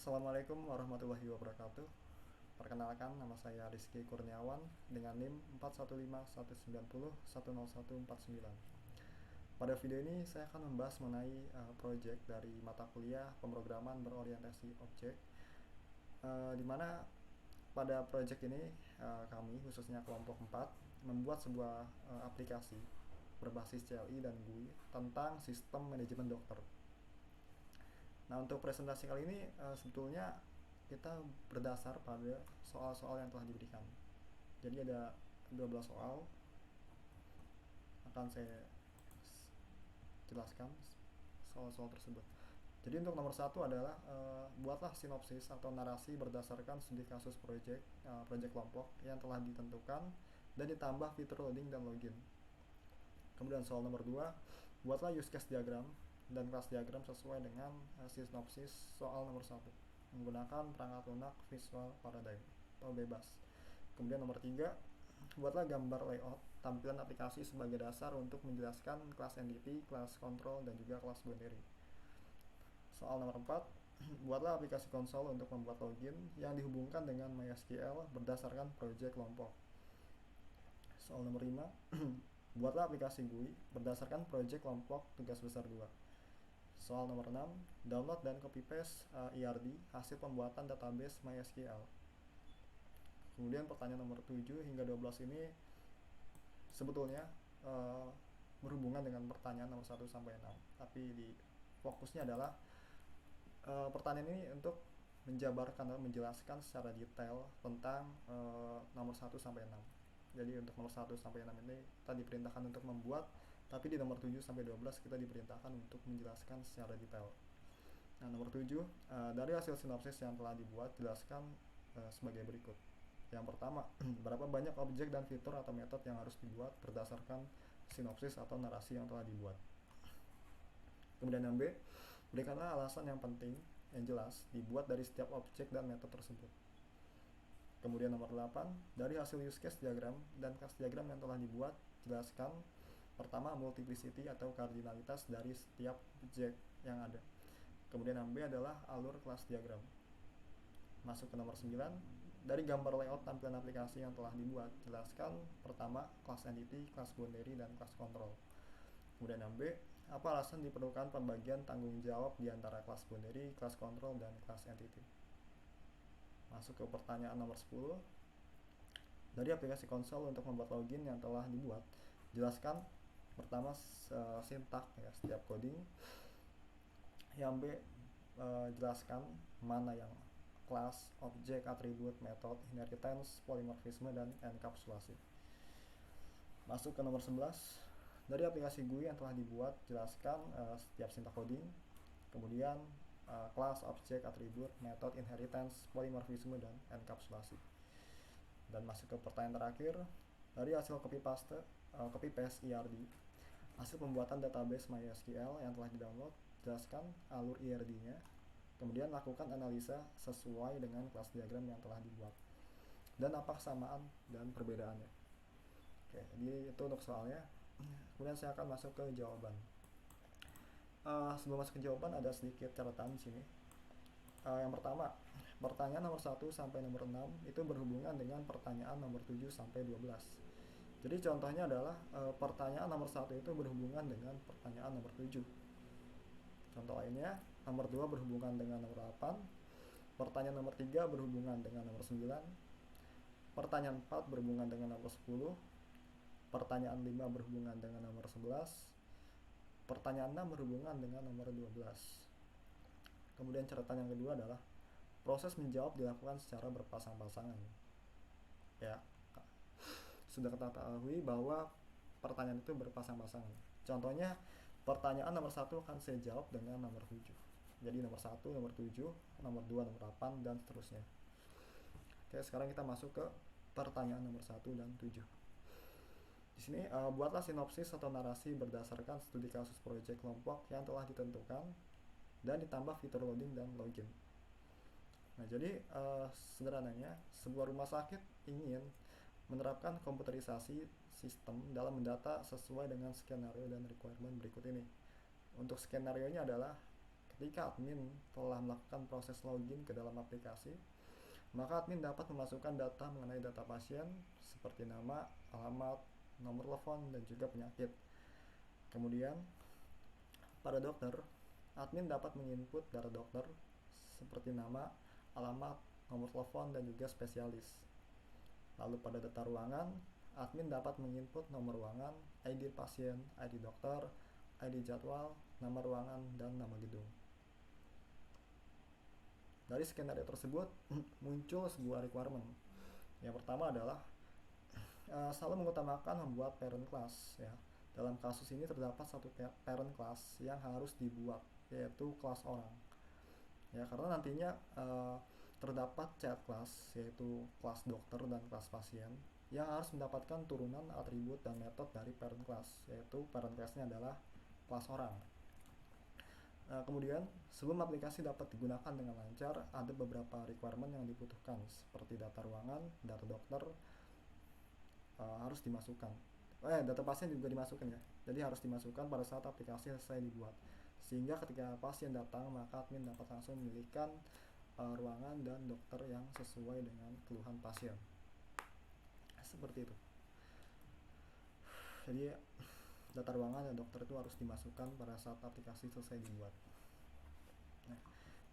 Assalamualaikum warahmatullahi wabarakatuh. Perkenalkan, nama saya Rizky Kurniawan dengan NIM 415190100149. Pada video ini saya akan membahas mengenai project dari mata kuliah pemrograman berorientasi objek, di mana pada project ini kami khususnya kelompok 4 membuat sebuah aplikasi berbasis CLI dan GUI tentang sistem manajemen dokter. Nah, untuk presentasi kali ini sebetulnya kita berdasar pada soal-soal yang telah diberikan. Jadi ada 12 soal, akan saya jelaskan soal-soal tersebut. Jadi untuk nomor 1 adalah buatlah sinopsis atau narasi berdasarkan studi kasus project kelompok yang telah ditentukan dan ditambah fitur loading dan login. Kemudian soal nomor 2, buatlah use case diagram dan kelas diagram sesuai dengan sinopsis soal nomor 1 menggunakan perangkat lunak visual paradigm atau bebas. Kemudian nomor 3, buatlah gambar layout tampilan aplikasi sebagai dasar untuk menjelaskan kelas entity, kelas control, dan juga kelas boundary. Soal nomor 4, buatlah aplikasi konsol untuk membuat login yang dihubungkan dengan MySQL berdasarkan project kelompok. Soal nomor 5, buatlah aplikasi GUI berdasarkan project kelompok tugas besar 2. Soal nomor 6, download dan copy paste IRD hasil pembuatan database MySQL. Kemudian pertanyaan nomor 7 hingga 12 ini sebetulnya berhubungan dengan pertanyaan nomor 1 sampai 6, tapi di fokusnya adalah pertanyaan ini untuk menjabarkan dan menjelaskan secara detail tentang nomor 1 sampai 6. Jadi untuk nomor 1 sampai 6 ini kita diperintahkan untuk membuat, tapi di nomor 7 sampai 12 kita diperintahkan untuk menjelaskan secara detail. Nah, nomor 7, dari hasil sinopsis yang telah dibuat, jelaskan sebagai berikut. Yang pertama, berapa banyak objek dan fitur atau metode yang harus dibuat berdasarkan sinopsis atau narasi yang telah dibuat. Kemudian yang B, berikanlah alasan yang penting, yang jelas, dibuat dari setiap objek dan metode tersebut. Kemudian nomor 8, dari hasil use case diagram dan kelas diagram yang telah dibuat, jelaskan pertama multiplicity atau kardinalitas dari setiap objek yang ada. Kemudian yang B adalah alur kelas diagram. Masuk ke nomor 9, dari gambar layout tampilan aplikasi yang telah dibuat, jelaskan pertama kelas entity, kelas boundary, dan kelas control. Kemudian yang B, apa alasan diperlukan pembagian tanggung jawab di antara kelas boundary, kelas control, dan kelas entity. Masuk ke pertanyaan nomor 10, dari aplikasi konsol untuk membuat login yang telah dibuat, jelaskan pertama sintak ya, setiap coding. Yang B, jelaskan mana yang kelas, objek, atribut, metode, inheritance, polymorphisme, dan enkapsulasi. Masuk ke nomor 11, dari aplikasi GUI yang telah dibuat, jelaskan setiap sintak coding, kemudian kelas, objek, atribut, metode, inheritance, polymorphisme, dan enkapsulasi. Dan masuk ke pertanyaan terakhir, dari hasil copy paste IRD, hasil pembuatan database MySQL yang telah di-download, jelaskan alur IRD-nya, kemudian lakukan analisa sesuai dengan kelas diagram yang telah dibuat, dan apa kesamaan dan perbedaannya. Oke, jadi itu untuk soalnya. Kemudian saya akan masuk ke jawaban. Sebelum masuk ke jawaban ada sedikit catatan di sini. Yang pertama, pertanyaan nomor 1 sampai nomor 6 itu berhubungan dengan pertanyaan nomor 7 sampai 12. Jadi contohnya adalah pertanyaan nomor 1 itu berhubungan dengan pertanyaan nomor 7. Contoh lainnya, nomor 2 berhubungan dengan nomor 8, pertanyaan nomor 3 berhubungan dengan nomor 9, pertanyaan 4 berhubungan dengan nomor 10, pertanyaan 5 berhubungan dengan nomor 11, pertanyaan 6 berhubungan dengan nomor 12. Kemudian catatan yang kedua adalah proses menjawab dilakukan secara berpasang-pasangan. Ya, sudah kita ketahui bahwa pertanyaan itu berpasang-pasangan. Contohnya, pertanyaan nomor 1 akan saya jawab dengan nomor 7. Jadi nomor 1, nomor 7, nomor 2, nomor 8, dan seterusnya. Oke, sekarang kita masuk ke pertanyaan nomor 1 dan 7. Di sini buatlah sinopsis atau narasi berdasarkan studi kasus proyek kelompok yang telah ditentukan dan ditambah fitur loading dan login. Nah, jadi sederhananya sebuah rumah sakit ingin menerapkan komputerisasi sistem dalam mendata sesuai dengan skenario dan requirement berikut ini. Untuk skenario nya adalah ketika admin telah melakukan proses login ke dalam aplikasi, maka admin dapat memasukkan data mengenai data pasien seperti nama, alamat, nomor telepon, dan juga penyakit. Kemudian, pada dokter, admin dapat menginput data dokter seperti nama, alamat, nomor telepon, dan juga spesialis. Lalu pada data ruangan, admin dapat menginput nomor ruangan, ID pasien, ID dokter, ID jadwal, nama ruangan, dan nama gedung. Dari skenario tersebut muncul sebuah requirement. Yang pertama adalah selalu mengutamakan membuat parent class ya. Dalam kasus ini terdapat satu parent class yang harus dibuat, yaitu kelas orang. Ya, karena nantinya terdapat child class, yaitu kelas dokter dan kelas pasien, yang harus mendapatkan turunan atribut dan metode dari parent class, yaitu parent class-nya adalah kelas orang. Kemudian, sebelum aplikasi dapat digunakan dengan lancar, ada beberapa requirement yang dibutuhkan, seperti data ruangan, data dokter, harus dimasukkan. Data pasien juga dimasukkan ya. Jadi harus dimasukkan pada saat aplikasi selesai dibuat. Sehingga ketika pasien datang, maka admin dapat langsung memilihkan ruangan dan dokter yang sesuai dengan keluhan pasien. Seperti itu. Jadi data ruangan dan dokter itu harus dimasukkan pada saat aplikasi selesai dibuat. Nah,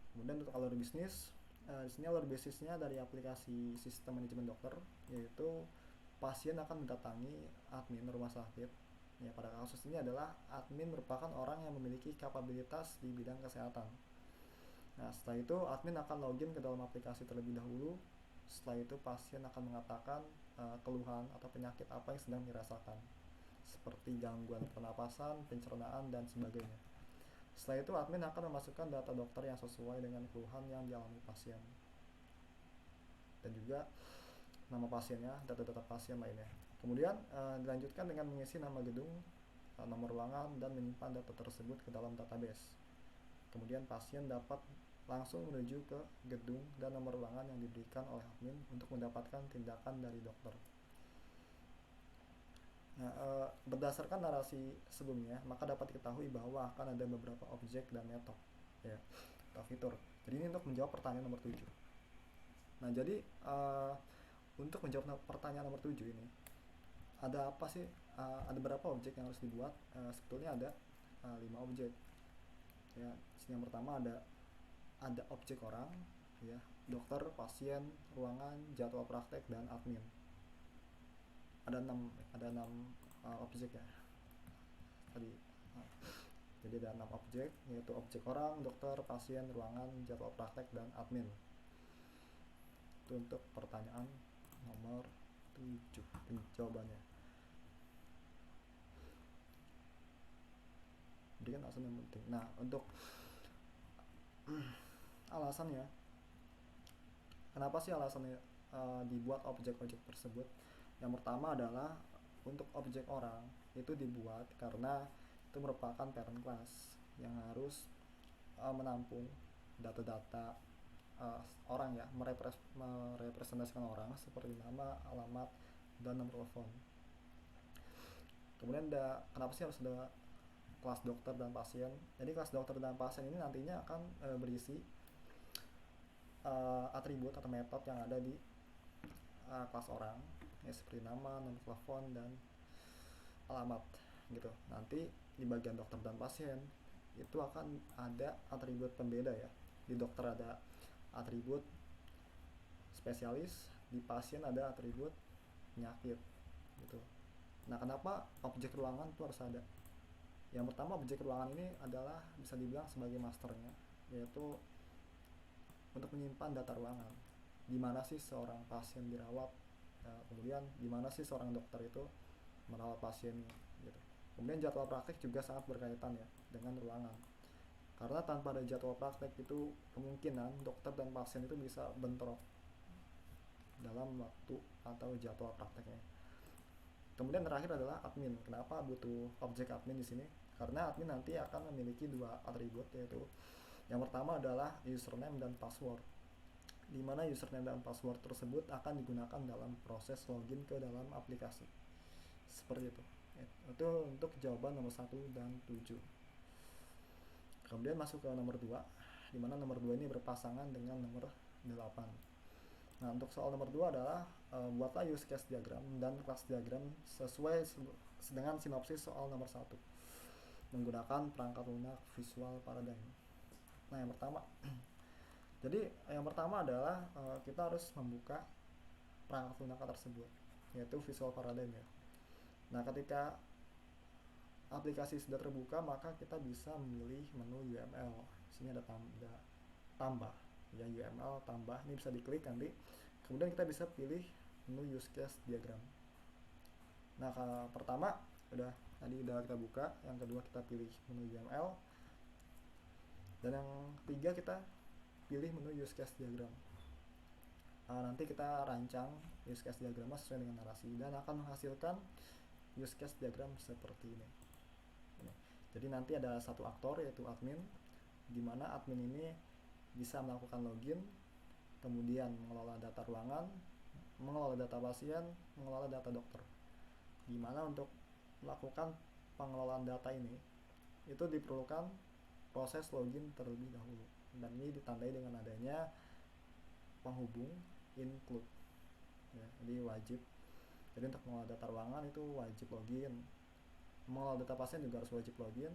kemudian untuk alur bisnis, di sini alur bisnisnya dari aplikasi sistem manajemen dokter, yaitu pasien akan mendatangi admin rumah sakit. Ya, pada kasus ini adalah admin merupakan orang yang memiliki kapabilitas di bidang kesehatan. Nah, setelah itu admin akan login ke dalam aplikasi terlebih dahulu. Setelah itu pasien akan mengatakan keluhan atau penyakit apa yang sedang dirasakan, seperti gangguan pernapasan, pencernaan, dan sebagainya. Setelah itu admin akan memasukkan data dokter yang sesuai dengan keluhan yang dialami pasien, dan juga nama pasiennya, data-data pasien lainnya. Kemudian dilanjutkan dengan mengisi nama gedung, nomor ruangan, dan menyimpan data tersebut ke dalam database. Kemudian pasien dapat langsung menuju ke gedung dan nomor ruangan yang diberikan oleh admin untuk mendapatkan tindakan dari dokter. Nah, berdasarkan narasi sebelumnya, maka dapat diketahui bahwa akan ada beberapa objek dan metode ya, atau fitur. Jadi ini untuk menjawab pertanyaan nomor 7. Nah, jadi untuk menjawab pertanyaan nomor 7 ini, ada apa sih? Ada berapa objek yang harus dibuat? Sebetulnya ada 5 objek. Ya, yang pertama ada objek orang, ya, dokter, pasien, ruangan, jadwal praktek, dan admin. Ada 6 objek ya. Tadi jadi ada 6 objek, yaitu objek orang, dokter, pasien, ruangan, jadwal praktek, dan admin. Itu untuk pertanyaan nomor 7 jawabannya. Berikan alasan yang penting. Nah, untuk alasannya, kenapa sih alasannya dibuat objek-objek tersebut? Yang pertama adalah untuk objek orang itu dibuat karena itu merupakan parent class yang harus menampung data-data orang ya, merepresentasikan orang seperti nama, alamat, dan nomor telepon. Kemudian kenapa sih harus ada kelas dokter dan pasien? Jadi kelas dokter dan pasien ini nantinya akan berisi atribut atau metode yang ada di kelas orang ya, seperti nama, nomor telepon, dan alamat gitu. Nanti di bagian dokter dan pasien itu akan ada atribut pembeda ya. Di dokter ada atribut spesialis, di pasien ada atribut penyakit gitu. Nah, kenapa objek ruangan itu harus ada? Yang pertama, objek ruangan ini adalah bisa dibilang sebagai masternya, yaitu untuk menyimpan data ruangan. Di mana sih seorang pasien dirawat, kemudian di mana sih seorang dokter itu merawat pasiennya gitu. Kemudian jadwal praktek juga sangat berkaitan ya dengan ruangan. Karena tanpa ada jadwal praktek itu kemungkinan dokter dan pasien itu bisa bentrok dalam waktu atau jadwal prakteknya. Kemudian terakhir adalah admin. Kenapa butuh objek admin di sini? Karena admin nanti akan memiliki 2 atribut, yaitu yang pertama adalah username dan password, di mana username dan password tersebut akan digunakan dalam proses login ke dalam aplikasi. Seperti itu. Itu untuk jawaban nomor 1 dan 7. Kemudian masuk ke nomor 2, di mana nomor 2 ini berpasangan dengan nomor 8. Nah, untuk soal nomor 2 adalah buatlah use case diagram dan class diagram sesuai dengan sinopsis soal nomor 1 menggunakan perangkat lunak visual paradigm. Nah, yang pertama jadi yang pertama adalah kita harus membuka perangkat lunak tersebut, yaitu visual paradigm ya. Nah, ketika aplikasi sudah terbuka, maka kita bisa memilih menu UML. Sini ada tambah ya, UML tambah, ini bisa diklik nanti. Kemudian kita bisa pilih menu use case diagram. Nah, pertama tadi udah kita buka, yang kedua kita pilih menu UML, dan yang ketiga kita pilih menu use case diagram. Nanti kita rancang use case diagram sesuai dengan narasi dan akan menghasilkan use case diagram seperti ini. Jadi nanti ada satu aktor, yaitu admin, di mana admin ini bisa melakukan login, kemudian mengelola data ruangan, mengelola data pasien, mengelola data dokter. Di mana untuk melakukan pengelolaan data ini itu diperlukan proses login terlebih dahulu, dan ini ditandai dengan adanya penghubung include ya, jadi wajib. Jadi untuk mengelola data ruangan itu wajib login, mengelola data pasien juga harus wajib login,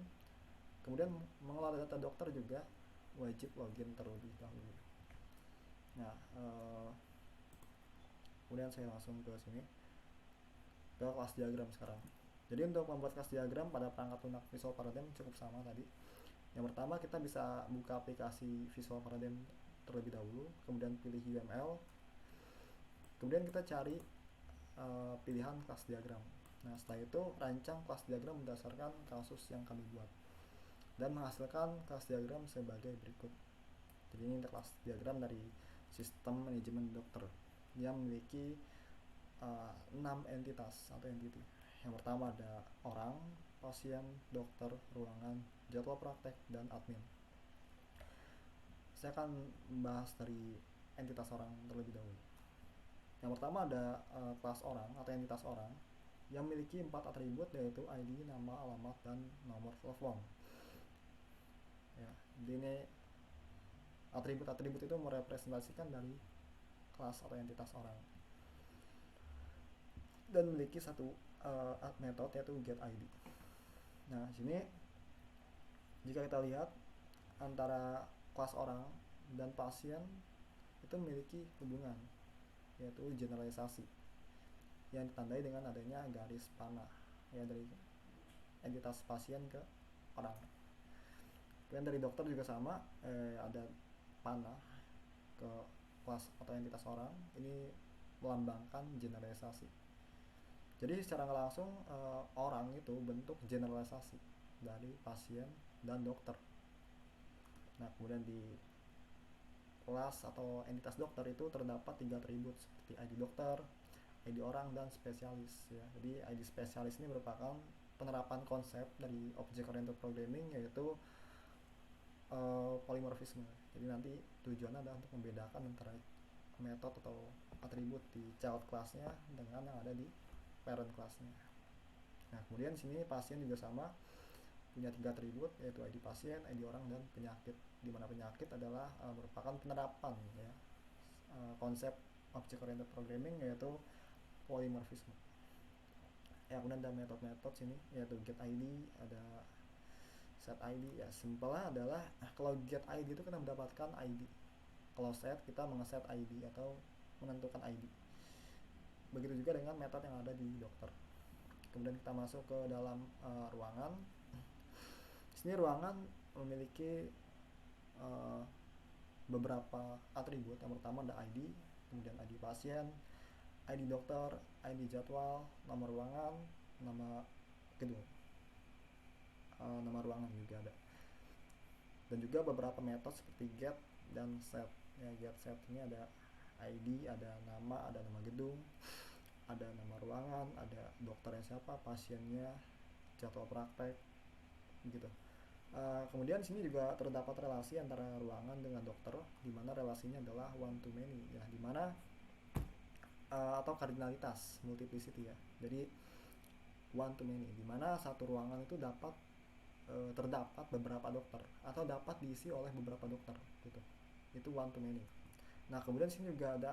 kemudian mengelola data dokter juga wajib login terlebih dahulu. Nah, kemudian saya langsung ke sini ke kelas diagram sekarang. Jadi untuk membuat kelas diagram pada perangkat lunak visual paradigm cukup sama tadi. Yang pertama kita bisa buka aplikasi visual paradigm terlebih dahulu, kemudian pilih UML, kemudian kita cari pilihan kelas diagram. Nah, setelah itu rancang kelas diagram berdasarkan kasus yang kami buat dan menghasilkan kelas diagram sebagai berikut. Jadi ini kelas diagram dari sistem manajemen dokter yang memiliki 6 entitas atau entity. Yang pertama ada orang, pasien, dokter, ruangan, jadwal praktek, dan admin. Saya akan membahas dari entitas orang terlebih dahulu. Yang pertama ada kelas orang atau entitas orang yang memiliki 4 atribut, yaitu ID, nama, alamat, dan nomor telepon. Ya, jadi ini atribut-atribut itu merepresentasikan dari kelas atau entitas orang dan memiliki satu metode, yaitu getID. Nah, sini jika kita lihat antara kelas orang dan pasien itu memiliki hubungan, yaitu generalisasi yang ditandai dengan adanya garis panah ya, dari entitas pasien ke orang. Kemudian dari dokter juga sama, ada panah ke kelas atau entitas orang, ini melambangkan generalisasi. Jadi secara langsung orang itu bentuk generalisasi dari pasien dan dokter. Nah, kemudian di kelas atau entitas dokter itu terdapat 3 atribut seperti ID dokter, ID orang, dan spesialis ya. Jadi ID spesialis ini merupakan penerapan konsep dari object oriented programming, yaitu polymorphisme. Jadi nanti tujuannya adalah untuk membedakan antara metode atau atribut di child class-nya dengan yang ada di parent class-nya. Nah, kemudian sini pasien juga sama, punya 3 atribut, yaitu ID pasien, ID orang, dan penyakit. Di mana penyakit adalah merupakan penerapan ya konsep object oriented programming, yaitu polymorphisme. Ya, kemudian ada metode-metode sini, yaitu getID, ada setID. Ya, simpelnya adalah kalau getID itu kita mendapatkan ID, kalau set kita mengeset ID atau menentukan ID. Begitu juga dengan metode yang ada di dokter. Kemudian kita masuk ke dalam ruangan. Di sini ruangan memiliki beberapa atribut. Yang pertama ada ID, kemudian ID pasien, ID dokter, ID jadwal, nomor ruangan, nama gedung, nama ruangan juga ada. Dan juga beberapa metode seperti get dan set. Ya, get set ini ada ID, ada nama gedung, ada nama ruangan, ada dokternya siapa, pasiennya, jadwal praktek, gitu. Kemudian di sini juga terdapat relasi antara ruangan dengan dokter, di mana relasinya adalah one to many, ya, di mana atau kardinalitas multiplicity ya. Jadi one to many, di mana satu ruangan itu dapat terdapat beberapa dokter atau dapat diisi oleh beberapa dokter gitu. Itu one to many. Nah, kemudian sini juga ada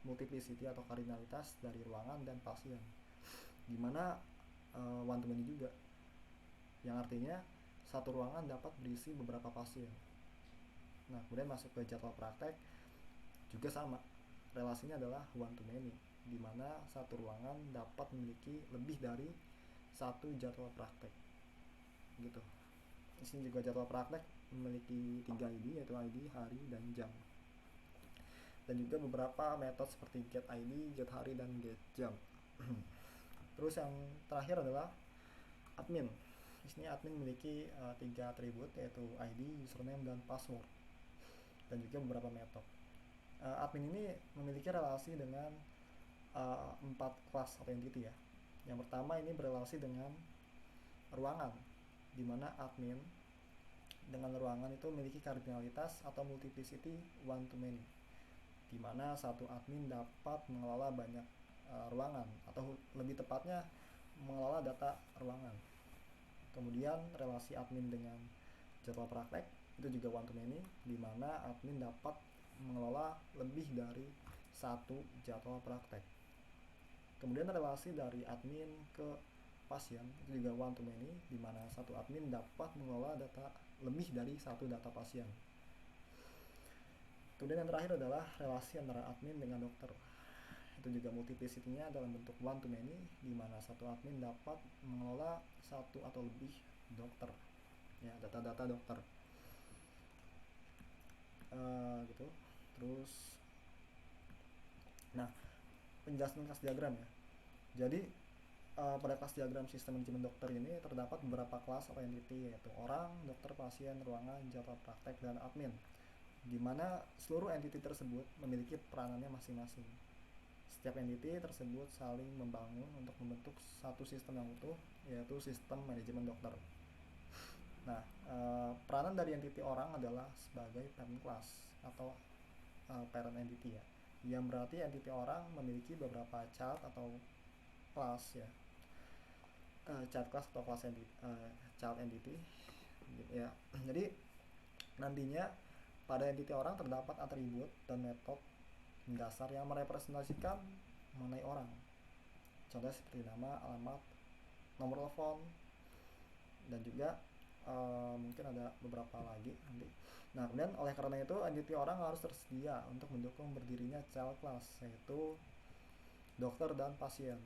multiplicity atau kardinalitas dari ruangan dan pasien, dimana one to many juga, yang artinya satu ruangan dapat berisi beberapa pasien. Nah, kemudian masuk ke jadwal praktek juga sama, relasinya adalah one to many, dimana satu ruangan dapat memiliki lebih dari satu jadwal praktek gitu. Di sini juga jadwal praktek memiliki 3 ID, yaitu ID, hari, dan jam. Dan juga beberapa metode seperti get ID, get hari, dan get jam. Terus yang terakhir adalah admin. Di sini admin memiliki 3 atribut, yaitu ID, username, dan password. Dan juga beberapa metode. Admin ini memiliki relasi dengan 4 kelas atau entity ya. Yang pertama ini berelasi dengan ruangan, di mana admin dengan ruangan itu memiliki kardinalitas atau multiplicity one to many, di mana satu admin dapat mengelola banyak ruangan, atau lebih tepatnya mengelola data ruangan. Kemudian relasi admin dengan jadwal praktek itu juga one to many, di mana admin dapat mengelola lebih dari satu jadwal praktek. Kemudian relasi dari admin ke pasien itu juga one to many, di mana satu admin dapat mengelola data lebih dari satu data pasien. Kemudian yang terakhir adalah relasi antara admin dengan dokter. Itu juga multiplicity-nya dalam bentuk one to many, di mana satu admin dapat mengelola satu atau lebih dokter, ya, data-data dokter. Gitu. Terus, nah, penjelasan kelas diagram ya. Jadi pada kelas diagram sistem manajemen dokter ini terdapat beberapa kelas atau entity, yaitu orang, dokter, pasien, ruangan, jadwal praktek, dan admin, di mana seluruh entity tersebut memiliki peranannya masing-masing. Setiap entity tersebut saling membangun untuk membentuk satu sistem yang utuh, yaitu sistem manajemen dokter. Nah, peranan dari entity orang adalah sebagai parent class atau parent entity ya, yang berarti entity orang memiliki beberapa child atau class ya, child class atau class entity, child entity ya. Jadi nantinya pada entity orang terdapat atribut dan metode dasar yang merepresentasikan mengenai orang. Contohnya seperti nama, alamat, nomor telepon, dan juga mungkin ada beberapa lagi nanti. Nah, kemudian oleh karena itu entity orang harus tersedia untuk mendukung berdirinya child class, yaitu dokter dan pasien.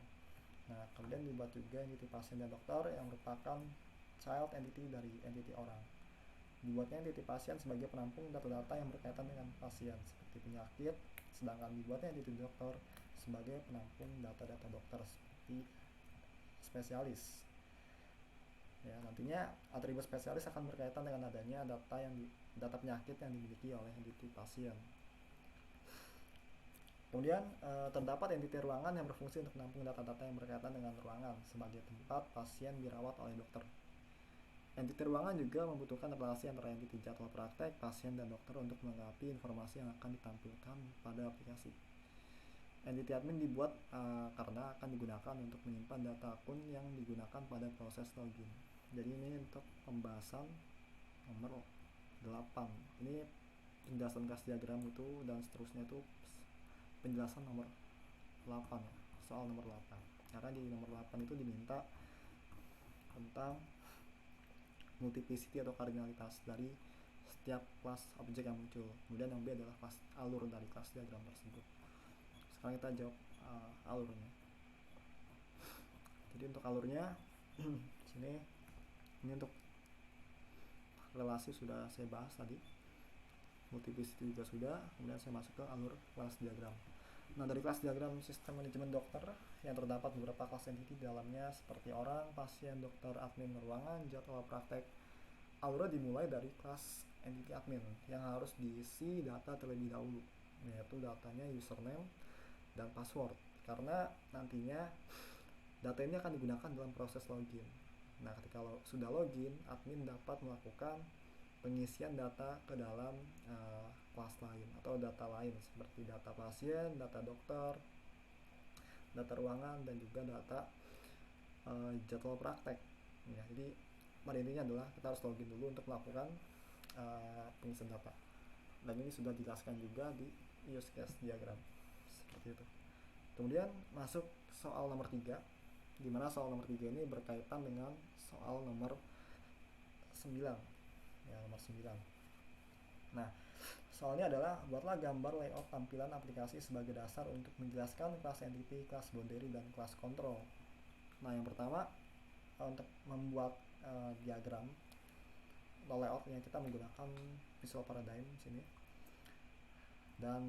Nah, kemudian dibuat juga entity pasien dan dokter yang merupakan child entity dari entity orang. Dibuatnya entity pasien sebagai penampung data-data yang berkaitan dengan pasien seperti penyakit, sedangkan dibuatnya entity dokter sebagai penampung data-data dokter seperti spesialis. Ya, nantinya atribut spesialis akan berkaitan dengan adanya data penyakit yang dimiliki oleh entity pasien. Kemudian terdapat entity ruangan yang berfungsi untuk menampung data-data yang berkaitan dengan ruangan sebagai tempat pasien dirawat oleh dokter. Entity ruangan juga membutuhkan relasi antara entity jadwal praktek, pasien, dan dokter untuk melengkapi informasi yang akan ditampilkan pada aplikasi. Entity admin dibuat karena akan digunakan untuk menyimpan data akun yang digunakan pada proses login. Jadi ini untuk pembahasan nomor 8. Ini penjelasan kelas diagram itu dan seterusnya itu penjelasan nomor 8, soal nomor 8. Karena di nomor 8 itu diminta tentang multiplicity atau kardinalitas dari setiap kelas objek yang muncul. Kemudian yang B adalah kelas alur dari kelas diagram tersebut. Sekarang kita jawab alurnya. Jadi untuk alurnya sini ini untuk relasi sudah saya bahas tadi, multiplicity juga sudah. Kemudian saya masuk ke alur kelas diagram. Nah, dari kelas diagram sistem manajemen dokter yang terdapat beberapa kelas entity di dalamnya seperti orang, pasien, dokter, admin, ruangan, jadwal praktek. Alurnya dimulai dari kelas entity admin yang harus diisi data terlebih dahulu, yaitu datanya username dan password, karena nantinya data ini akan digunakan dalam proses login. Nah, ketika sudah login, admin dapat melakukan pengisian data ke dalam kelas lain atau data lain seperti data pasien, data dokter, data ruangan, dan juga data jadwal praktek. Ya, jadi pada intinya adalah kita harus login dulu untuk melakukan pengisian data, dan ini sudah dijelaskan juga di use case diagram seperti itu. Kemudian masuk soal nomor 3, di mana soal nomor 3 ini berkaitan dengan soal nomor 9 ya, nomor 9. Nah, soalnya adalah buatlah gambar layout tampilan aplikasi sebagai dasar untuk menjelaskan kelas entity, kelas boundary, dan kelas control. Nah, yang pertama untuk membuat diagram atau layoutnya kita menggunakan visual paradigm sini, dan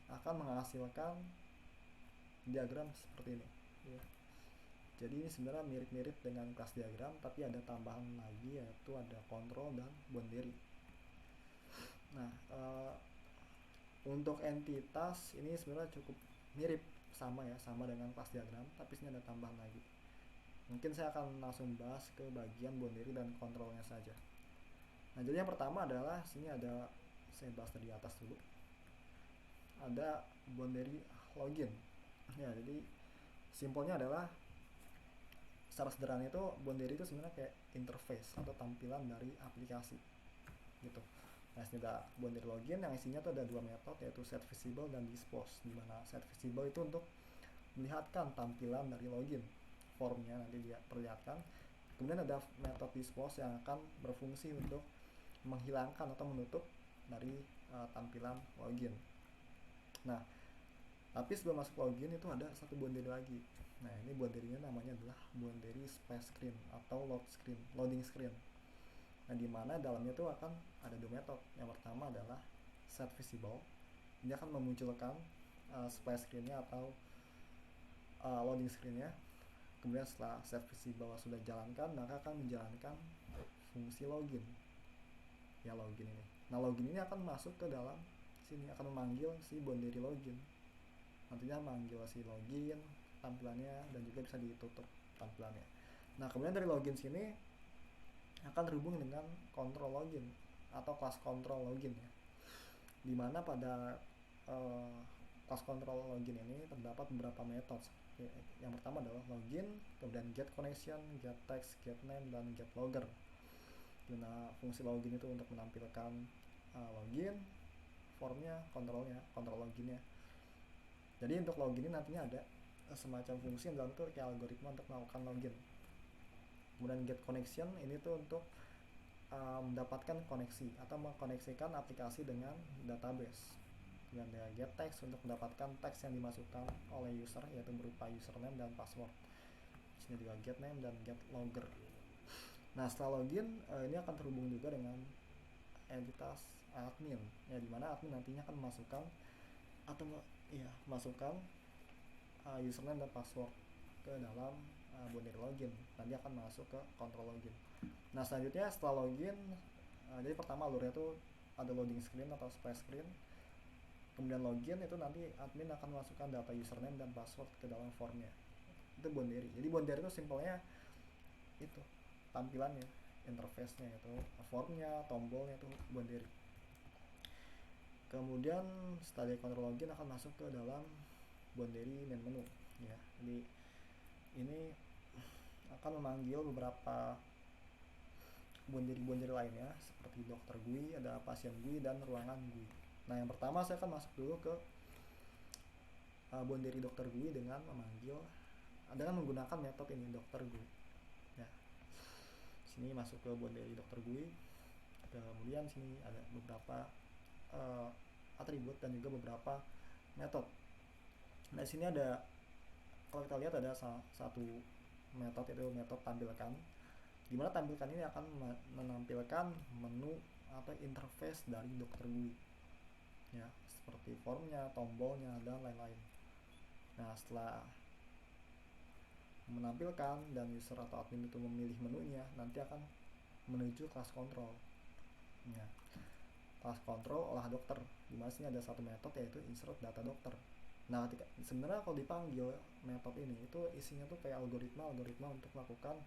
akan menghasilkan diagram seperti ini ya. Jadi ini sebenarnya mirip-mirip dengan kelas diagram, tapi ada tambahan lagi, yaitu ada control dan boundary. Nah, untuk entitas ini sebenarnya cukup mirip, sama ya, sama dengan kelas diagram, tapi sini ada tambahan lagi. Mungkin saya akan langsung bahas ke bagian boundary dan kontrolnya saja. Nah, jadi yang pertama adalah sini ada, saya bahas dari atas dulu, ada boundary login ya. Jadi simpelnya adalah, secara sederhana itu boundary itu sebenarnya kayak interface atau tampilan dari aplikasi gitu. Nah, ini ada boundary login yang isinya tuh ada dua metode, yaitu set visible dan dispose. Dimana set visible itu untuk melihatkan tampilan dari login, formnya nanti dia perlihatkan. Kemudian ada metode dispose yang akan berfungsi untuk menghilangkan atau menutup dari tampilan login. Nah, tapi sebelum masuk login itu ada satu boundary lagi. Nah, ini boundary-nya namanya adalah boundary splash screen atau loading screen. Nah, di mana dalamnya itu akan ada dua metode. Yang pertama adalah set visible. Ini akan memunculkan splash screen-nya atau loading screen-nya. Kemudian setelah set visible sudah jalankan, maka akan menjalankan fungsi login. Ya, login ini. Nah, login ini akan masuk ke dalam sini, akan memanggil si boundary login. Nantinya manggil si login tampilannya, dan juga bisa ditutup tampilannya. Nah, kemudian dari login sini akan terhubung dengan control login atau kelas control login ya. Dimana pada kelas control login ini terdapat beberapa metode. Yang pertama adalah login, kemudian get connection, get text, get name, dan get logger. Dimana fungsi login itu untuk menampilkan login, formnya, kontrol loginnya. Jadi untuk login ini nantinya ada semacam fungsi yang dalam itu kayak algoritma untuk melakukan login. Kemudian get connection ini tuh untuk mendapatkan koneksi atau mengkoneksikan aplikasi dengan database. Kemudian ada get text untuk mendapatkan teks yang dimasukkan oleh user, yaitu berupa username dan password. Di sini juga get name dan get logger. Nah, setelah login ini akan terhubung juga dengan entitas admin ya, dimana admin nantinya akan memasukkan atau masukkan username dan password ke dalam boundary login. Nanti akan masuk ke control login. Nah, selanjutnya setelah login, jadi pertama alurnya itu ada loading screen atau splash screen. Kemudian login itu nanti admin akan memasukkan data username dan password ke dalam formnya. Itu boundary. Jadi boundary itu simpelnya itu tampilannya, interface-nya itu formnya, tombolnya itu boundary. Kemudian setelah dari control login akan masuk ke dalam boundary main menu ya. Jadi ini akan memanggil beberapa boundary lainnya seperti dokter GUI, ada pasien GUI, dan ruangan GUI. Nah, yang pertama saya akan masuk dulu ke boundary dokter GUI dengan menggunakan metode ini, dokter GUI ya. Sini masuk ke boundary dokter GUI. Kemudian sini ada beberapa atribut dan juga beberapa metode. Nah, di sini ada, kalau kita lihat ada satu metode, yaitu metode tampilkan, dimana tampilkan ini akan menampilkan menu atau interface dari dokter GUI ya, seperti formnya, tombolnya, dan lain-lain. Nah, setelah menampilkan dan user atau admin itu memilih menunya, nanti akan menuju kelas kontrol ya. Kelas kontrol olah dokter, dimana sini ada satu metode, yaitu insert data dokter. Nah, sebenarnya kalau dipanggil metode ini itu isinya tuh kayak algoritma untuk melakukan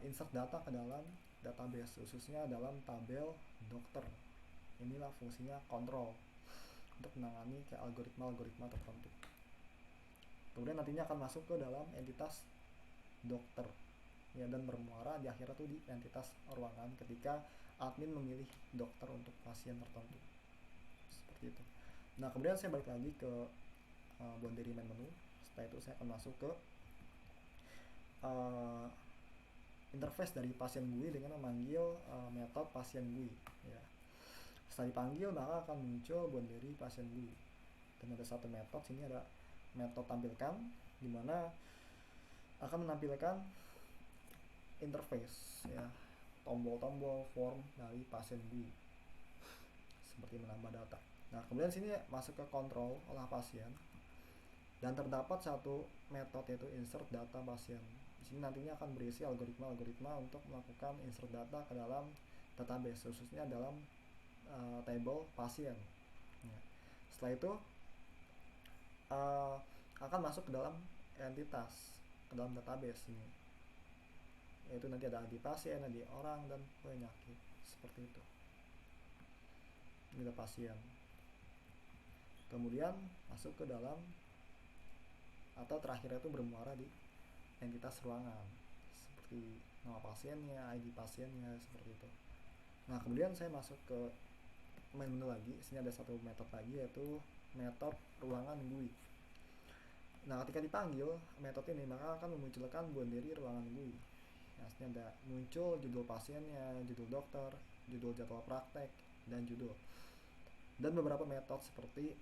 insert data ke dalam database, khususnya dalam tabel dokter. Inilah fungsinya kontrol, untuk menangani kayak algoritma tertentu. Kemudian nantinya akan masuk ke dalam entitas dokter. ya, dan bermuara di akhirnya tuh di entitas ruangan ketika admin memilih dokter untuk pasien tertentu, seperti itu. Nah kemudian saya balik lagi ke boundary main menu. Setelah itu saya akan masuk ke uh, interface dari pasien GUI dengan memanggil metode pasien GUI, ya. Setelah dipanggil maka akan muncul boundary pasien GUI, dan ada satu metode sini, ada metode tampilkan, dimana akan menampilkan interface, ya, tombol-tombol form dari pasien GUI seperti menambah data. Nah kemudian sini masuk ke kontrol olah pasien, dan terdapat satu metode yaitu insert data pasien. Di sini nantinya akan berisi algoritma-algoritma untuk melakukan insert data ke dalam database, khususnya dalam table pasien. Ya. Setelah itu akan masuk ke dalam entitas, ke dalam database ini, yaitu nanti ada ID pasien, ID orang, dan penyakit, seperti itu. Ini ada pasien. Kemudian masuk ke dalam, atau terakhir itu bermuara di entitas ruangan, seperti nama pasiennya, ID pasiennya, seperti itu. Nah kemudian saya masuk ke main menu lagi. Sini ada satu metode lagi, yaitu metode ruangan GUI. Nah ketika dipanggil metode ini maka akan memunculkan boundary ruangan GUI. Nah sini ada muncul judul pasiennya, judul dokter, judul jadwal praktek, dan judul. Dan beberapa metode seperti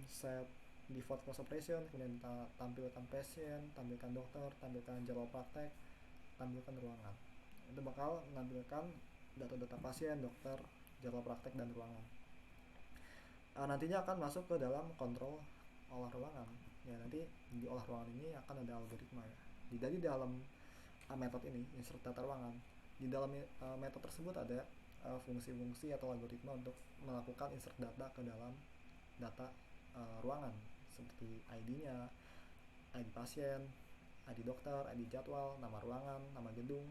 set default class operation, kemudian tampilkan pasien, tampilkan dokter, tampilkan jadwal praktek, tampilkan ruangan. Itu bakal menampilkan data-data pasien, dokter, jadwal praktek, dan ruangan. Nantinya akan masuk ke dalam kontrol olah ruangan. Ya nanti di olah ruangan ini akan ada algoritma, ya. Jadi dalam metode ini insert data ruangan, di dalam metode tersebut ada fungsi-fungsi atau algoritma untuk melakukan insert data ke dalam data ruangan, seperti ID-nya, ID pasien, ID dokter, ID jadwal, nama ruangan, nama gedung,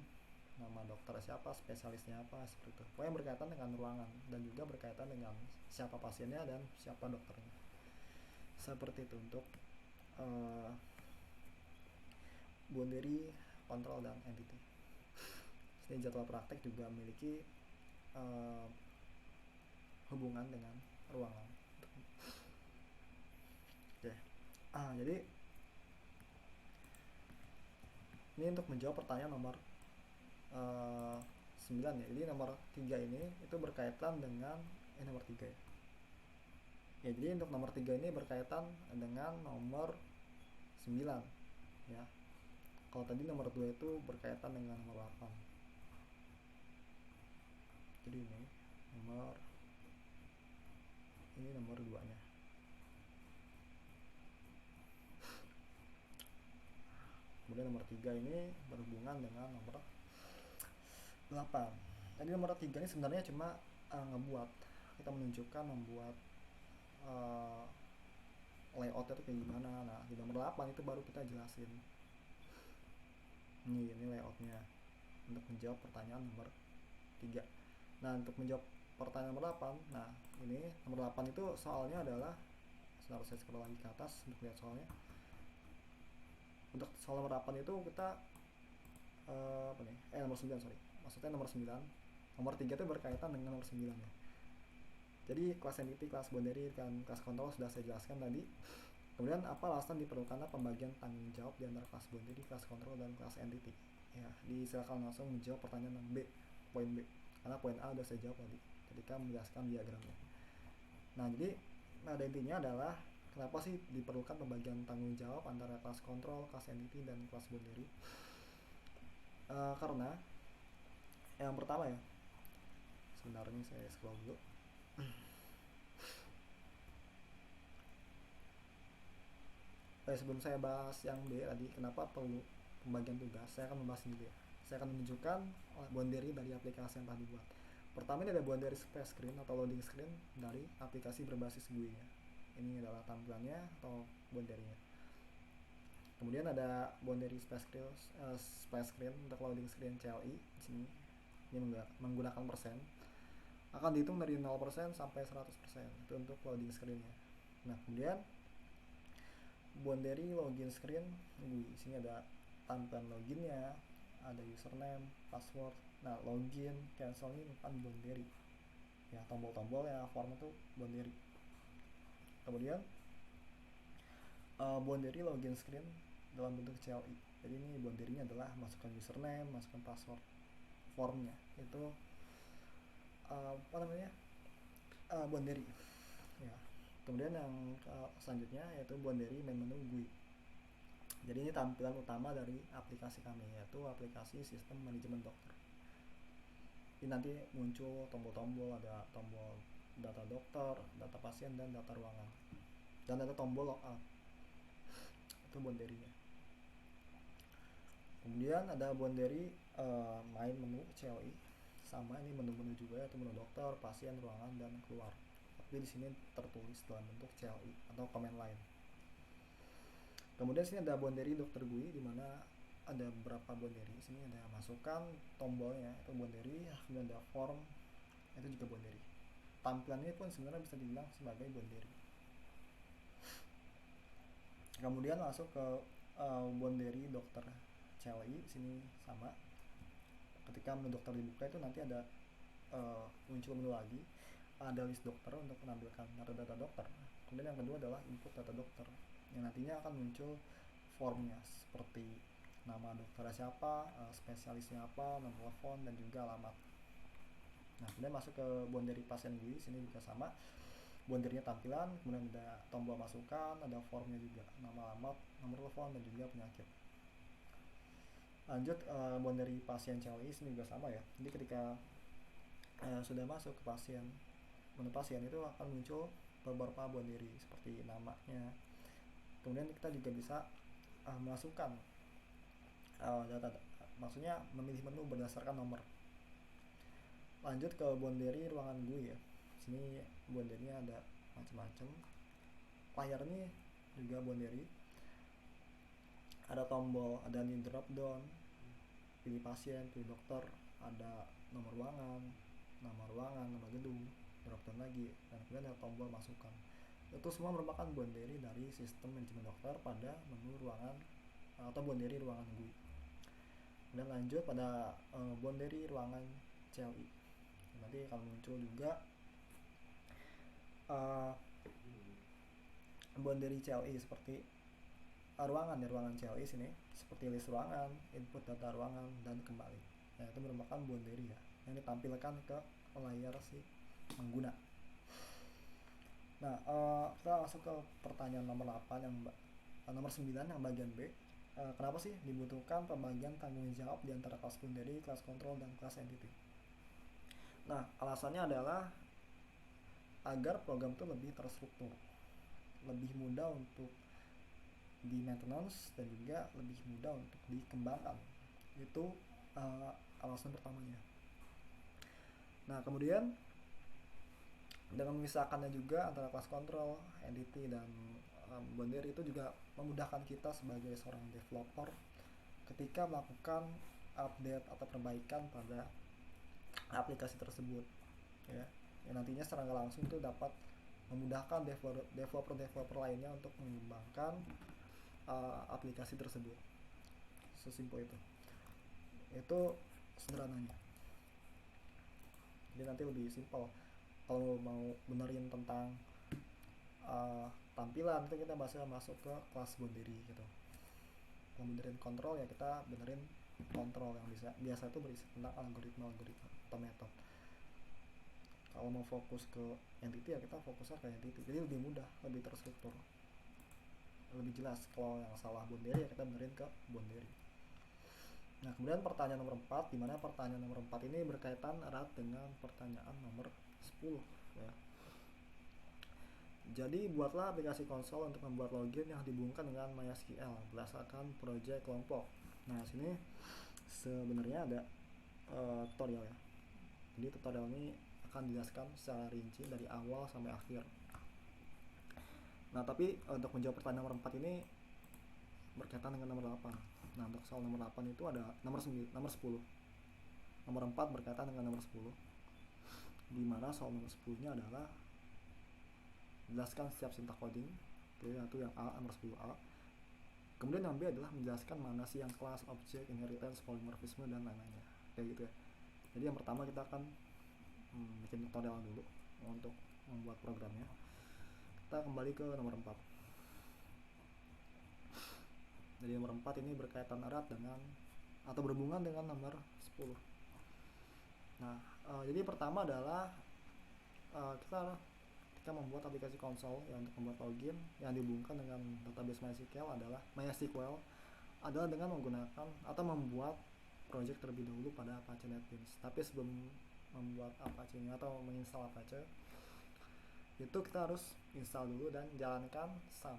nama dokter siapa, spesialisnya apa, seperti itu. Pokoknya berkaitan dengan ruangan dan juga berkaitan dengan siapa pasiennya dan siapa dokternya. Seperti itu untuk boundary, control, dan entity. Sini jadwal praktek juga memiliki hubungan dengan ruangan. Oke. Jadi ini untuk menjawab pertanyaan nomor 9, ya. Jadi nomor 3 ini itu berkaitan dengan nomor 3, ya. Ya, jadi untuk nomor 3 ini berkaitan dengan nomor 9, ya. Kalau tadi nomor 2 itu berkaitan dengan nomor 8. Jadi ini nomor 2-nya. Kemudian nomor 3 ini berhubungan dengan nomor 8. Jadi nomor 3 ini sebenarnya cuma kita menunjukkan membuat layoutnya itu kayak gimana. Nah di nomor 8 itu baru kita jelasin. Ini layoutnya untuk menjawab pertanyaan nomor 3. Nah untuk menjawab pertanyaan nomor 8, nah ini nomor 8 itu soalnya adalah, harus saya scroll lagi ke atas untuk lihat soalnya. Untuk soal nomor 8 itu kita nomor 9, sorry. Maksudnya nomor 9. Nomor 3 itu berkaitan dengan nomor 9, ya. Jadi kelas entity, kelas boundary, dan kelas kontrol sudah saya jelaskan tadi. Kemudian apa alasan diperlukannya pembagian tanggung jawab di antara kelas boundary, kelas kontrol, dan kelas entity? Ya, silakan langsung menjawab pertanyaan B, poin B. Karena poin A sudah saya jawab tadi ketika menjelaskan diagramnya. Nah, jadi ada intinya adalah kenapa sih diperlukan pembagian tanggung jawab antara kelas kontrol, kelas entity, dan kelas boundary? Karena yang pertama, ya, sebenarnya saya scroll dulu. Sebelum saya bahas yang B tadi, kenapa perlu pembagian tugas, saya akan membahas ini dulu, ya. Saya akan menunjukkan boundary dari aplikasi yang telah dibuat. Pertama ini ada boundary space screen atau loading screen dari aplikasi berbasis GUI-nya. Ini adalah tampilannya atau boundary-nya. Kemudian ada boundary space screen untuk loading screen CLI di sini. Ini menggunakan persen. Akan dihitung dari 0% sampai 100%. Itu untuk loading screen-nya. Nah, kemudian boundary login screen di sini ada tampilan loginnya, ada username, password. Nah, login, cancel ini kan boundary. Ya, tombol-tombol ya form itu boundary. Kemudian boundary login screen dalam bentuk CLI. Jadi ini boundary-nya adalah masukkan username, masukkan password. Formnya itu apa namanya? Boundary. Ya. Kemudian yang selanjutnya yaitu boundary main menu GUI. Jadi ini tampilan utama dari aplikasi kami, yaitu aplikasi sistem manajemen dokter. Ini nanti muncul tombol-tombol, ada tombol data dokter, data pasien, dan data ruangan. Dan ada tombol logout. Itu boundary-nya. Kemudian ada boundary main menu CLI. Sama ini menu-menu juga, yaitu menu dokter, pasien, ruangan, dan keluar. Tapi di sini tertulis dalam bentuk CLI atau command line. Kemudian sini ada boundary dokter GUI, di mana ada beberapa boundary. Sini ada masukkan tombolnya itu boundary, kemudian ada form itu juga boundary. Tampilan ini pun sebenarnya bisa dibilang sebagai boundary. Kemudian masuk ke boundary dokter CLI, sini sama. Ketika menu dokter dibuka itu nanti ada muncul menu lagi, ada list dokter untuk menampilkan data dokter. Kemudian yang kedua adalah input data dokter, yang nantinya akan muncul formnya seperti nama dokternya siapa, spesialisnya apa, nomor telepon, dan juga alamat. Nah, kemudian masuk ke boundary pasien GUI, sini juga sama. Boundary-nya tampilan, kemudian ada tombol masukan, ada formnya juga, nama, alamat, nomor telepon, dan juga penyakit. Lanjut boundary pasien CLI, sini juga sama ya. Jadi ketika sudah masuk ke pasien, menu pasien itu akan muncul beberapa boundary seperti namanya. Kemudian kita juga bisa masukkan data, maksudnya memilih menu berdasarkan nomor. Lanjut ke boundary ruangan GUI ya. Sini boundary-nya ada macam-macam. Layar ini juga boundary. Ada tombol, ada new drop down, pilih pasien, pilih dokter, ada nomor ruangan, nama gedung, drop down lagi, dan kemudian ada tombol masukan. Itu semua merupakan boundary dari sistem manajemen dokter pada menu ruangan atau boundary ruangan GUI. Dan lanjut pada boundary ruangan CLI. Nanti akan muncul juga boundary CLI seperti ruangan ya, ruangan CLI sini seperti list ruangan, input data ruangan, dan kembali. Nah, itu merupakan boundary ya, yang ditampilkan ke layar si pengguna. Nah, kita masuk ke pertanyaan nomor 8 yang nomor 9 yang bagian B. Kenapa sih dibutuhkan pembagian tanggung jawab di antara kelas boundary, kelas control, dan kelas entity? Nah, alasannya adalah agar program itu lebih terstruktur, lebih mudah untuk di maintenance, dan juga lebih mudah untuk dikembangkan. Itu alasan pertamanya. Nah, kemudian dengan memisahkannya juga antara kelas control, entity, dan boundary itu juga memudahkan kita sebagai seorang developer ketika melakukan update atau perbaikan pada aplikasi tersebut ya. Yang nantinya secara langsung itu dapat memudahkan developer lainnya untuk mengembangkan aplikasi tersebut. Sesimpel itu sederhananya. Jadi nanti lebih simpel kalau mau benerin tentang tampilan itu kita bisa masuk ke kelas boundary gitu. Kalau benerin kontrol ya kita benerin kontrol yang biasa itu berisi tentang algoritma atau metode. Kalau mau fokus ke entity ya kita fokusnya ke entity, jadi lebih mudah, lebih terstruktur, lebih jelas. Kalau yang salah boundary ya kita benerin ke boundary. Nah, kemudian pertanyaan nomor 4, di mana pertanyaan nomor 4 ini berkaitan erat dengan pertanyaan nomor 10 ya. Jadi buatlah aplikasi konsol untuk membuat login yang dihubungkan dengan MySQL berdasarkan project kelompok. Nah, sini sebenarnya ada tutorial ya. Jadi tutorial ini akan dijelaskan secara rinci dari awal sampai akhir. Nah, tapi untuk menjawab pertanyaan nomor 4 ini berkaitan dengan nomor 8. Nah, untuk soal nomor 8 itu ada nomor 10. Nomor 4 berkaitan dengan nomor 10. Di mana soal nomor 10-nya adalah jelaskan setiap sintak coding, yaitu yang A, nomor 10A. Kemudian yang B adalah menjelaskan mana sih yang kelas, objek, inheritance, polymorphisme, dan lain-lainnya. Kayak gitu ya. Jadi yang pertama kita akan bikin tutorial dulu untuk membuat programnya. Kita kembali ke nomor 4. Jadi nomor 4 ini berkaitan erat dengan atau berhubungan dengan nomor 10. Nah, jadi pertama adalah kita membuat aplikasi konsol yang untuk membuat login yang dihubungkan dengan database MySQL adalah dengan menggunakan atau membuat project terlebih dahulu pada Apache NetBeans. Tapi sebelum membuat Apache-nya atau menginstal Apache, itu kita harus install dulu dan jalankan SAM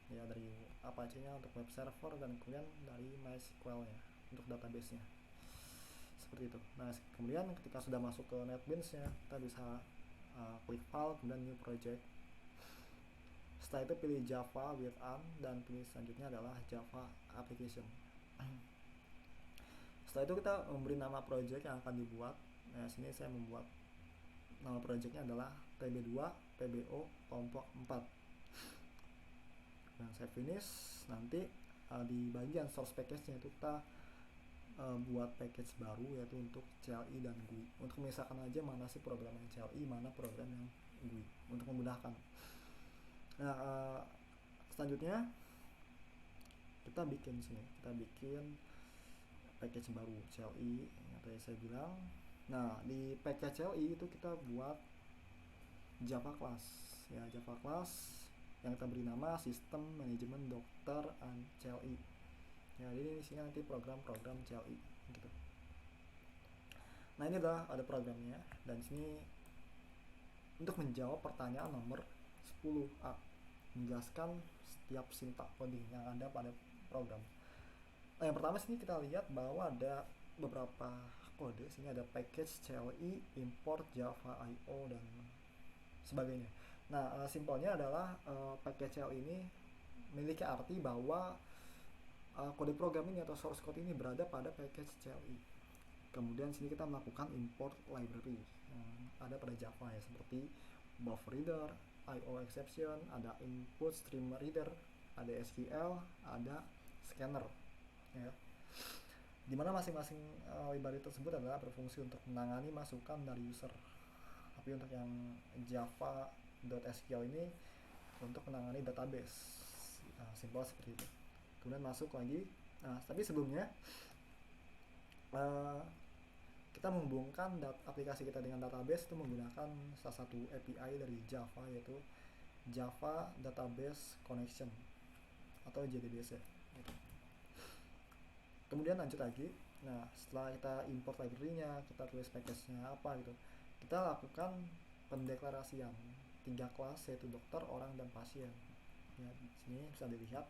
ya, dari Apache-nya untuk web server dan kemudian dari MySQL-nya untuk database-nya, seperti itu. Nah, kemudian ketika sudah masuk ke NetBeans-nya, kita bisa klik file, kemudian new project. Setelah itu pilih Java with ARM dan pilih selanjutnya adalah Java application. Setelah itu kita memberi nama project yang akan dibuat. Nah, sini saya membuat nama projectnya adalah TB2 PBO kelompok 4. Nah, saya finish. Nanti di bagian source package-nya itu kita buat package baru, yaitu untuk CLI dan GUI, untuk memisahkan aja mana sih program yang CLI, mana program yang GUI, untuk memudahkan. Nah, selanjutnya kita bikin package baru CLI yang tadi saya bilang. Nah, di package CLI itu kita buat Java class ya, Java class yang kita beri nama System Management Doctor and CLI ya. Jadi di sini nanti program-program CLI gitu. Nah, ini ada programnya, dan sini untuk menjawab pertanyaan nomor 10A, menjelaskan setiap sintak coding yang ada pada program. Nah, yang pertama sini kita lihat bahwa ada beberapa kode. Sini ada package CLI, import Java IO dan sebagainya. Nah, simpelnya adalah package CLI ini memiliki arti bahwa kode program ini atau source code ini berada pada package CLI. Kemudian sini kita melakukan import library yang ada pada Java ya, seperti buffer reader, IO exception, ada input stream reader, ada SQL, ada scanner ya. Dimana masing-masing library tersebut adalah berfungsi untuk menangani masukan dari user. Tapi untuk yang java.sql ini untuk menangani database. Nah, simpel seperti itu. Kemudian masuk lagi. Nah, tapi sebelumnya kita menghubungkan aplikasi kita dengan database itu menggunakan salah satu API dari Java, yaitu Java Database Connection atau JDBC gitu. Kemudian lanjut lagi. Nah, setelah kita import library-nya, kita tulis package-nya apa gitu, kita lakukan pendeklarasian 3 kelas, yaitu dokter, orang, dan pasien ya. Di sini bisa dilihat.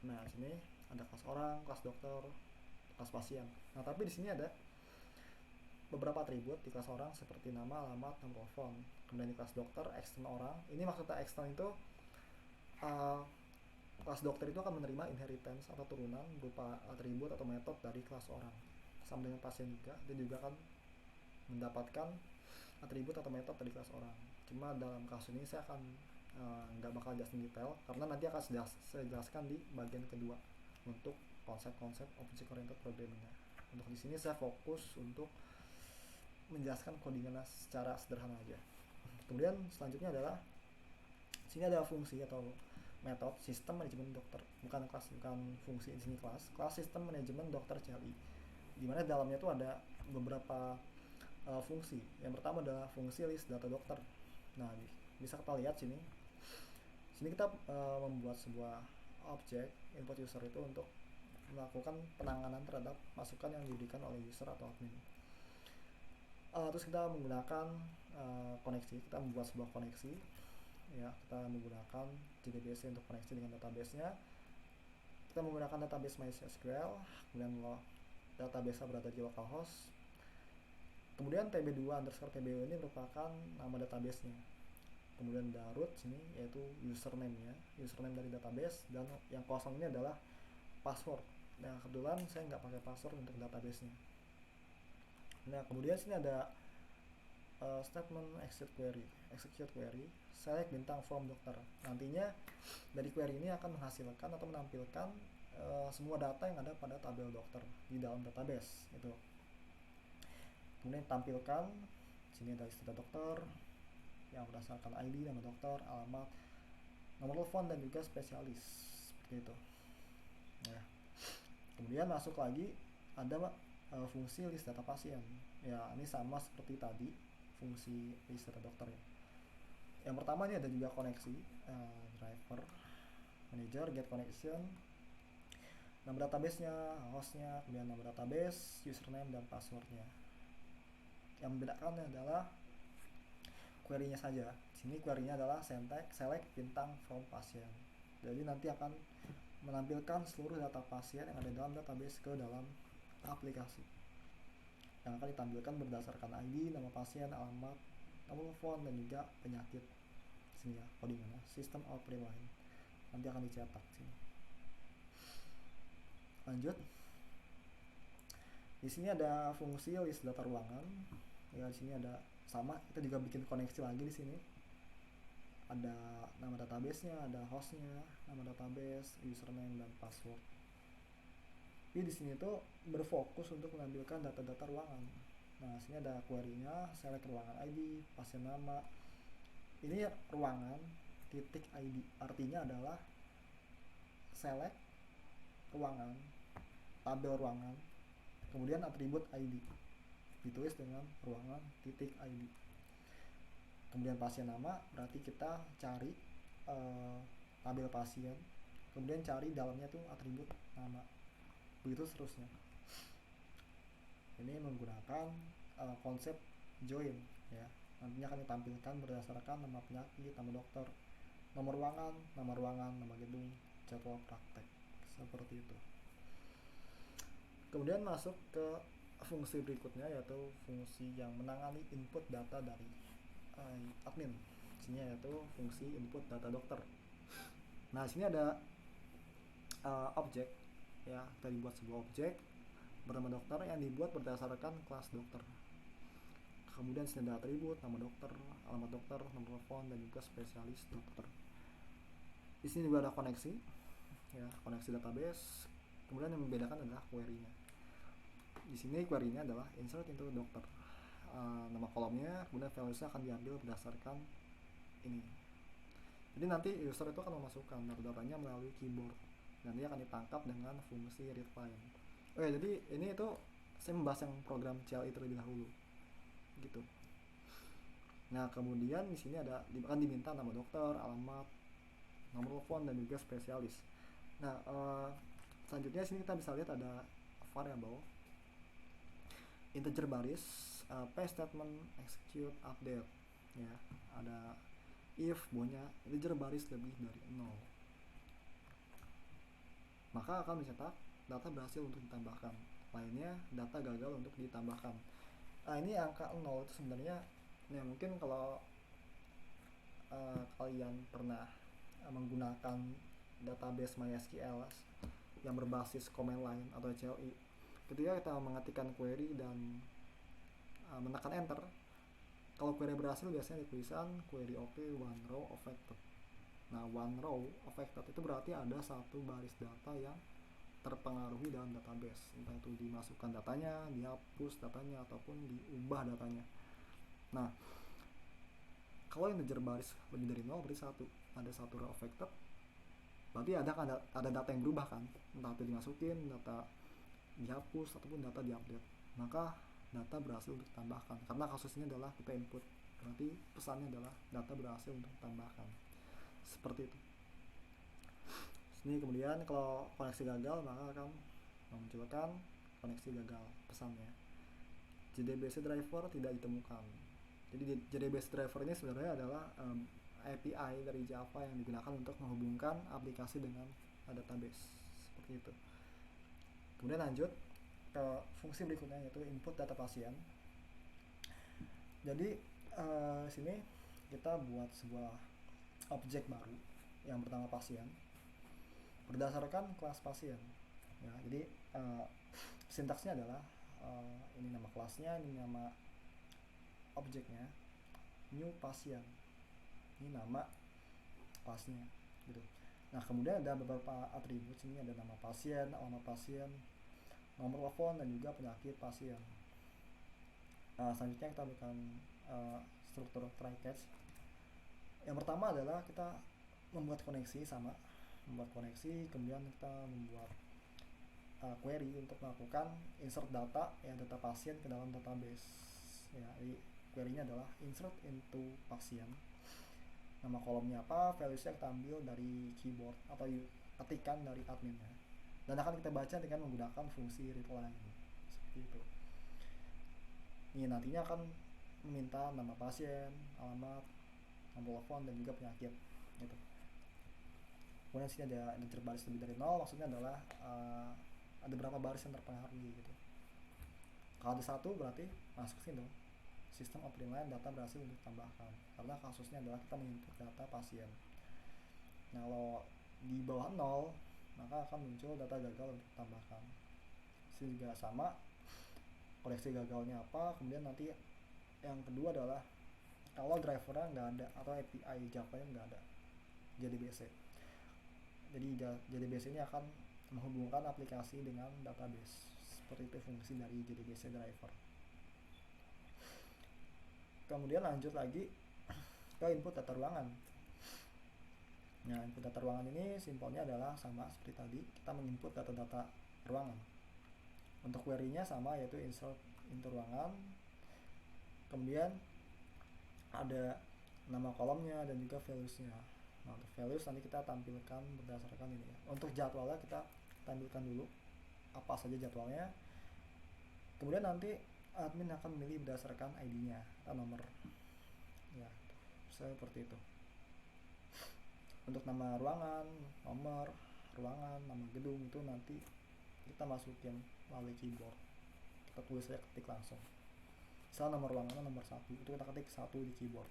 Nah, sini ada kelas orang, kelas dokter, kelas pasien. Nah, tapi di sini ada beberapa atribut di kelas orang seperti nama, alamat, nomor telepon. Kemudian di kelas dokter, extend orang. Ini maksudnya extend itu kelas dokter itu akan menerima inheritance atau turunan berupa atribut atau metode dari kelas orang. Sama dengan pasien juga, dia juga akan mendapatkan atribut atau metode dari kelas orang. Cuma dalam kasus ini saya akan nggak bakal jelasin detail, karena nanti akan saya jelaskan di bagian kedua untuk konsep-konsep object oriented programming. Untuk di sini saya fokus untuk menjelaskan codingannya secara sederhana aja. Kemudian selanjutnya adalah sini ada fungsi atau metode sistem manajemen dokter, bukan fungsi di sini kelas sistem manajemen dokter CLI, di mana dalamnya itu ada beberapa fungsi. Yang pertama adalah fungsi list data dokter. Nah, bisa kita lihat sini kita membuat sebuah objek input user itu untuk melakukan penanganan terhadap masukan yang diberikan oleh user atau admin. Terus kita menggunakan koneksi, kita membuat sebuah koneksi ya, kita menggunakan JDBC untuk koneksi dengan database-nya. Kita menggunakan database MySQL, kemudian database berada di localhost. Kemudian tb2_tbo ini merupakan nama database-nya. Kemudian root sini yaitu username-nya, username dari database, dan yang kosong ini adalah password. Nah, kebetulan saya nggak pakai password untuk database-nya. Nah, kemudian sini ada statement execute query select bintang from dokter. Nantinya dari query ini akan menghasilkan atau menampilkan semua data yang ada pada tabel dokter di dalam database itu. Kemudian tampilkan sini ada istilah dokter yang berdasarkan ID, nama dokter, alamat, nomor telepon, dan juga spesialis seperti itu ya. Kemudian masuk lagi ada fungsi list data pasien ya. Ini sama seperti tadi fungsi list data dokter ya. Yang pertama ini ada juga koneksi driver manager get connection, nama database-nya, hostnya, kemudian nama database, username, dan passwordnya. Yang membedakan adalah query-nya saja. Sini query-nya adalah select bintang from pasien. Jadi nanti akan menampilkan seluruh data pasien yang ada dalam database ke dalam aplikasi. Yang akan ditampilkan berdasarkan ID, nama pasien, alamat, nomor telepon, dan juga penyakit. Sini ya, codingannya system output line. Nanti akan dicetak sini. Lanjut. Di sini ada fungsi list data ruangan. Ya, di sini ada sama, kita juga bikin koneksi lagi di sini. Ada nama database-nya, ada host-nya, nama database, username, dan password. Jadi di sini tuh berfokus untuk menampilkan data-data ruangan. Nah, sini ada query-nya, select ruangan ID, pasien nama. Ini ruangan titik ID. Artinya adalah select ruangan, tabel ruangan, kemudian atribut ID. Ditulis dengan ruangan titik ID. Kemudian pasien nama, berarti kita cari tabel pasien, kemudian cari dalamnya tuh atribut nama, begitu seterusnya. Ini menggunakan konsep join ya. Nantinya akan ditampilkan berdasarkan nama penyakit, nama dokter, nomor ruangan, nama gedung, jadwal praktek, seperti itu. Kemudian masuk ke fungsi berikutnya, yaitu fungsi yang menangani input data dari admin. Sini yaitu fungsi input data dokter. Nah, sini ada objek ya, kita dibuat sebuah objek bernama dokter yang dibuat berdasarkan kelas dokter. Kemudian sini ada atribut, nama dokter, alamat dokter, nomor telepon, dan juga spesialis dokter. Di sini juga ada koneksi ya, koneksi database. Kemudian yang membedakan adalah query-nya. Di sini query-nya adalah insert into dokter. Nama kolomnya, kemudian values-nya akan diambil berdasarkan ini. Jadi nanti user itu akan memasukkan data-datanya melalui keyboard dan dia akan ditangkap dengan fungsi read line. Oke, jadi ini itu saya membahas yang program CLI terlebih dahulu gitu. Nah, kemudian di sini akan diminta nama dokter, alamat, nomor telepon, dan juga spesialis. Nah, selanjutnya sini kita bisa lihat ada variable integer baris, paste statement, execute, update ya. Ada if bawahnya integer baris lebih dari 0, maka akan mencetak data berhasil untuk ditambahkan, lainnya data gagal untuk ditambahkan. Nah, ini angka 0 itu sebenarnya ya, mungkin kalau kalian pernah menggunakan database MySQL yang berbasis command line atau CLI, ketika kita mengetikkan query dan menekan enter, kalau query berhasil biasanya ditulisan query OK one row affected. Nah, one row affected itu berarti ada satu baris data yang terpengaruhi dalam database, entah itu dimasukkan datanya, dihapus datanya, ataupun diubah datanya. Nah, kalau integer baris lebih dari 0 berarti ada satu row affected, berarti ada data yang berubah kan, entah itu dimasukin, data dihapus, ataupun data diupdate. Maka data berhasil untuk ditambahkan, karena kasus ini adalah kita input, berarti pesannya adalah data berhasil untuk ditambahkan, seperti itu. Ini kemudian kalau koneksi gagal, maka akan memunculkan koneksi gagal pesannya. JDBC driver tidak ditemukan. Jadi JDBC driver ini sebenarnya adalah API dari Java yang digunakan untuk menghubungkan aplikasi dengan database, seperti itu. Kemudian lanjut ke fungsi berikutnya, yaitu input data pasien. Jadi sini kita buat sebuah objek baru yang pertama pasien berdasarkan kelas pasien ya. Jadi sintaksnya adalah ini nama kelasnya, ini nama objeknya new pasien, ini nama pasnya gitu. Nah kemudian ada beberapa atribut sini, ada nama pasien, alamat pasien, nomor telepon, dan juga penyakit pasien. Selanjutnya kita berikan struktur try catch. Yang pertama adalah kita membuat koneksi, kemudian kita membuat query untuk melakukan insert data, data pasien ke dalam database. Jadi query-nya adalah insert into pasien. Nama kolomnya apa, values-nya kita ambil dari keyboard atau ketikan dari adminnya, dan akan kita baca dengan menggunakan fungsi readline seperti itu. Ini nantinya akan meminta nama pasien, alamat, nomor telepon, dan juga penyakit gitu. Kemudian sini ada integer baris lebih dari 0, maksudnya adalah ada berapa baris yang terpengaruhi gitu. Kalau ada 1 berarti masuk sini dong, sistem of line data berhasil ditambahkan, karena kasusnya adalah kita menginput data pasien. Nah kalau di bawah 0 maka akan muncul data gagal untuk ditambahkan. Sini juga sama, koleksi gagalnya apa. Kemudian nanti yang kedua adalah kalau drivernya nggak ada atau API Java nya nggak ada, JDBC. Jadi JDBC ini akan menghubungkan aplikasi dengan database, seperti itu fungsi dari JDBC driver. Kemudian lanjut lagi ke input data ruangan. Nah input data ruangan ini simpelnya adalah sama seperti tadi, kita menginput data-data ruangan. Untuk query-nya sama, yaitu insert into ruangan. Kemudian ada nama kolomnya dan juga values-nya. Nah untuk values nanti kita tampilkan berdasarkan ini ya. Untuk jadwalnya kita tampilkan dulu apa saja jadwalnya. Kemudian nanti admin akan memilih berdasarkan ID-nya atau nomor ya, seperti itu. Untuk nama ruangan, nomor ruangan, nama gedung itu nanti kita masukin melalui keyboard, kita tulis saja, ketik langsung. Misal nomor ruangan nomor 1, itu kita ketik 1 di keyboard,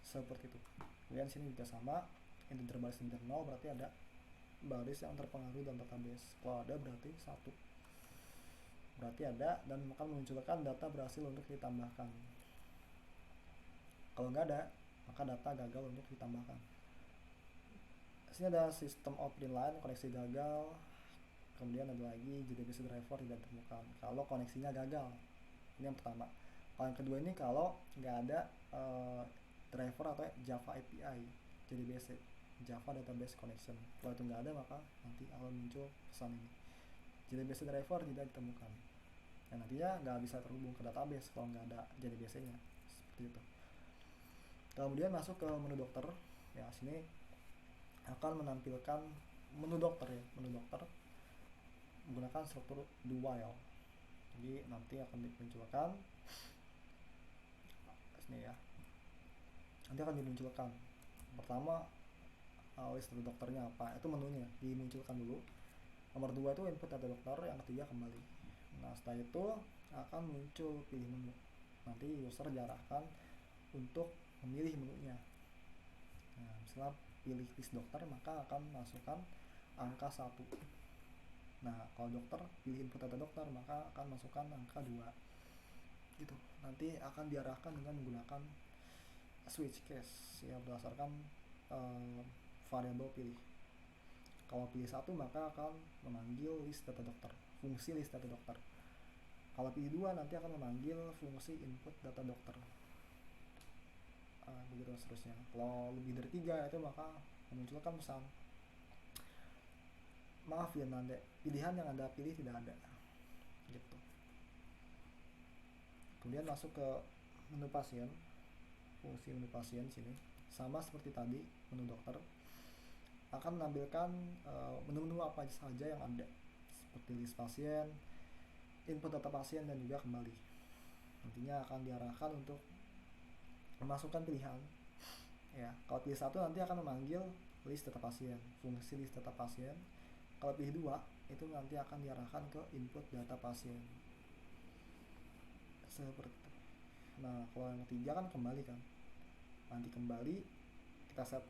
seperti itu. Kemudian sini juga sama, integer baris lebih dari 0 berarti ada baris yang terpengaruh dalam database. Kalau ada berarti 1, berarti ada, dan akan memunculkan data berhasil untuk ditambahkan. Kalau nggak ada, maka data gagal untuk ditambahkan. Sini ada sistem output line, koneksi gagal. Kemudian ada lagi JDBC driver tidak ditemukan kalau koneksinya gagal. Ini yang pertama. Kalau yang kedua ini kalau nggak ada driver atau Java API JDBC, Java Database Connection. Kalau itu nggak ada, maka nanti akan muncul pesan ini, JDBC driver tidak ditemukan. Dan nantinya nggak bisa terhubung ke database kalau nggak ada JDBC-nya, seperti itu. Kemudian masuk ke menu dokter. Ya sini akan menampilkan menu dokter ya, menu dokter menggunakan struktur do while. Jadi nanti akan dimunculkan sini ya. Nanti akan dimunculkan pertama list dokternya apa, itu menunya dimunculkan dulu. Nomor 2 itu input data dokter, yang ketiga kembali. Nah setelah itu akan muncul pilih menu. Nanti user diarahkan untuk memilih menunya. Nah misalnya pilih list dokter, maka akan masukkan angka 1. Nah kalau dokter pilih input data dokter, maka akan masukkan angka 2 gitu. Nanti akan diarahkan dengan menggunakan switch case ya, berdasarkan variabel pilih. Kalau pilih 1 maka akan memanggil list data dokter, fungsi list data dokter. Kalau pilih 2 nanti akan memanggil fungsi input data dokter, begitu seterusnya. Kalau lebih dari 3 itu maka memunculkan pesan, maaf ya Nanda, pilihan yang Anda pilih tidak ada gitu. Kemudian masuk ke menu pasien. Fungsi menu pasien sini sama seperti tadi menu dokter, akan menampilkan menu-menu apa saja yang ada, seperti list pasien, input data pasien, dan juga kembali. Nantinya akan diarahkan untuk memasukkan pilihan ya. Kalau pilih 1 nanti akan memanggil list data pasien, fungsi list data pasien. Kalau pilih 2 itu nanti akan diarahkan ke input data pasien, seperti itu. Nah kalau yang ketiga kan kembali kan, nanti kembali kita set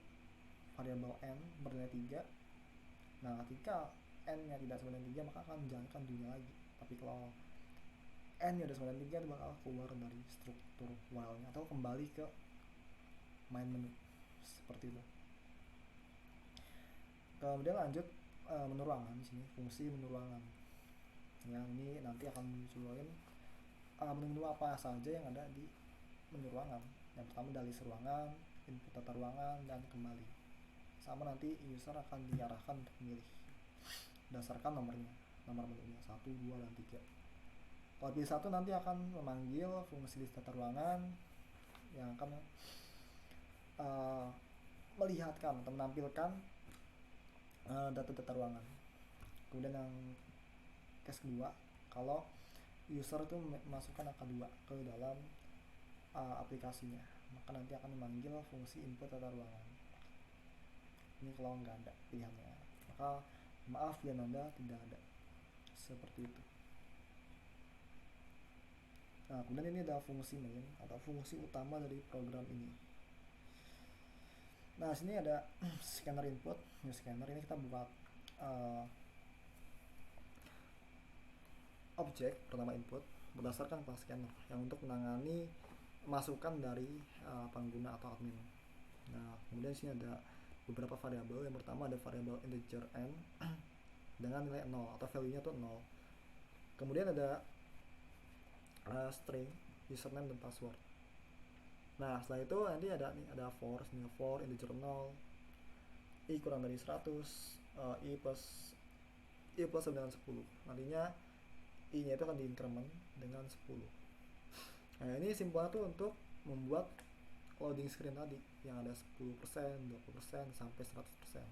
variabel n bernilai 3. Nah ketika n nya tidak sama dengan 3 maka akan menjalankan dunia lagi. Tapi kalau n nya udah 93 itu bakal keluar dari struktur while-nya atau kembali ke main menu seperti itu. Kemudian lanjut menu ruangan di sini, fungsi menu ruangan. Yang ini nanti akan munculin menu-menu apa saja yang ada di menu ruangan. Yang pertama dari ruangan, input tata ruangan, dan kembali. Sama nanti user akan diarahkan untuk memilih berdasarkan nomornya, nomor menunya 1, 2, dan 3. Kalau pilih 1 nanti akan memanggil fungsi list tata ruangan yang akan melihatkan atau menampilkan data tata ruangan. Kemudian yang case kedua, kalau user itu memasukkan angka 2 ke dalam aplikasinya, maka nanti akan memanggil fungsi input tata ruangan. Ini kalau nggak ada pilihannya, maka maaf ya Anda tidak ada seperti itu. Nah, kemudian ini ada fungsi main atau fungsi utama dari program ini. Nah, sini ada scanner input. New scanner ini kita buat objek bernama input berdasarkan kelas scanner yang untuk menangani masukan dari pengguna atau admin. Nah, kemudian sini ada beberapa variabel. Yang pertama ada variabel integer n dengan nilai 0 atau value-nya tuh 0. Kemudian ada string, username dan password. Nah, setelah itu nanti ada for integer 0, i kurang dari 100, i plus dengan 10. Nantinya i nya itu akan diincrement dengan 10. Nah, ini simpelnya tuh untuk membuat loading screen tadi yang ada 10%, 20% sampai 100%.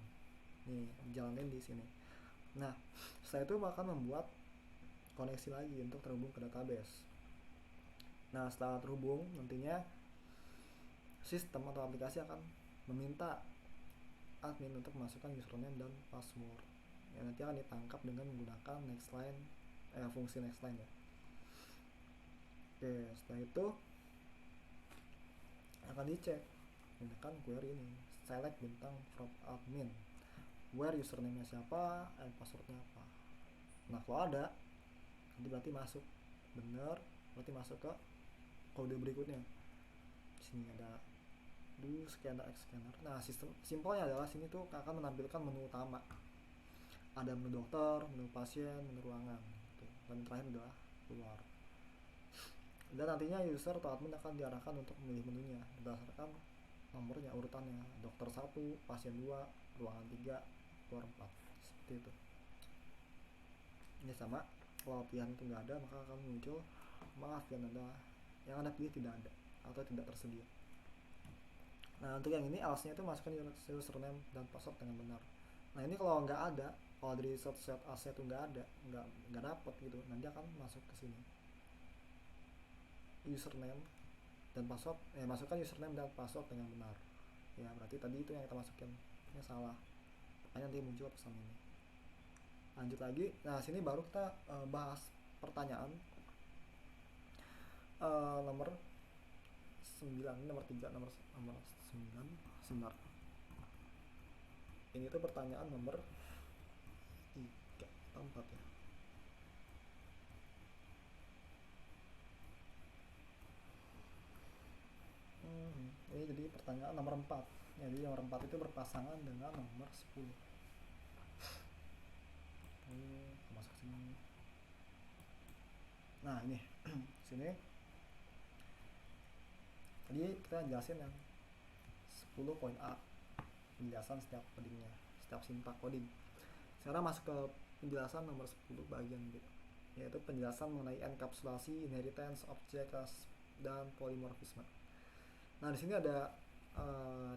Nih, jalanin di sini. Nah, setelah itu akan membuat koneksi lagi untuk terhubung ke database. Nah, setelah terhubung, nantinya sistem atau aplikasi akan meminta admin untuk memasukkan username dan password. Ya, nanti akan ditangkap dengan menggunakan fungsi next line ya. Oke, setelah itu akan dicek menggunakan query ini, select bintang from admin, where username-nya siapa, password-nya apa. Nah, kalau ada nanti berarti masuk benar, berarti masuk ke kode berikutnya. Di sini ada do scanner x scanner. Nah, sistem simpelnya adalah sini tuh akan menampilkan menu utama. Ada menu dokter, menu pasien, menu ruangan gitu. Dan terakhir adalah keluar. Dan nantinya user atau admin akan diarahkan untuk memilih menunya berdasarkan nomornya, urutannya, dokter 1, pasien 2, ruangan 3, keluar 4, seperti itu. Ini sama, kalau pilihan itu nggak ada maka akan muncul maaf yang anda pilih tidak ada atau tidak tersedia. Nah, untuk yang ini else-nya itu masukkan username dan password dengan benar. Nah, ini kalau nggak ada, kalau dari set else-nya itu nggak ada, nggak dapet gitu, nanti akan masuk ke sini username dan password, masukkan username dan password dengan benar. Ya, berarti tadi itu yang kita masukin ini salah, makanya nanti muncul pesan ini. Lanjut lagi, nah sini baru kita bahas pertanyaan nomor 9, nomor 3, nomor 9 sebentar. Ini tuh pertanyaan nomor 3 atau 4 ya. Ini jadi pertanyaan nomor 4. Jadi nomor 4 itu berpasangan dengan nomor 10. Ini masuk sini. Nah, ini sini tadi kita jelasin yang 10.a penjelasan setiap codingnya, setiap sintak coding. Sekarang masuk ke penjelasan nomor 10 bagian B, yaitu penjelasan mengenai enkapsulasi, inheritance, object class, dan polymorphisme. Nah, di sini ada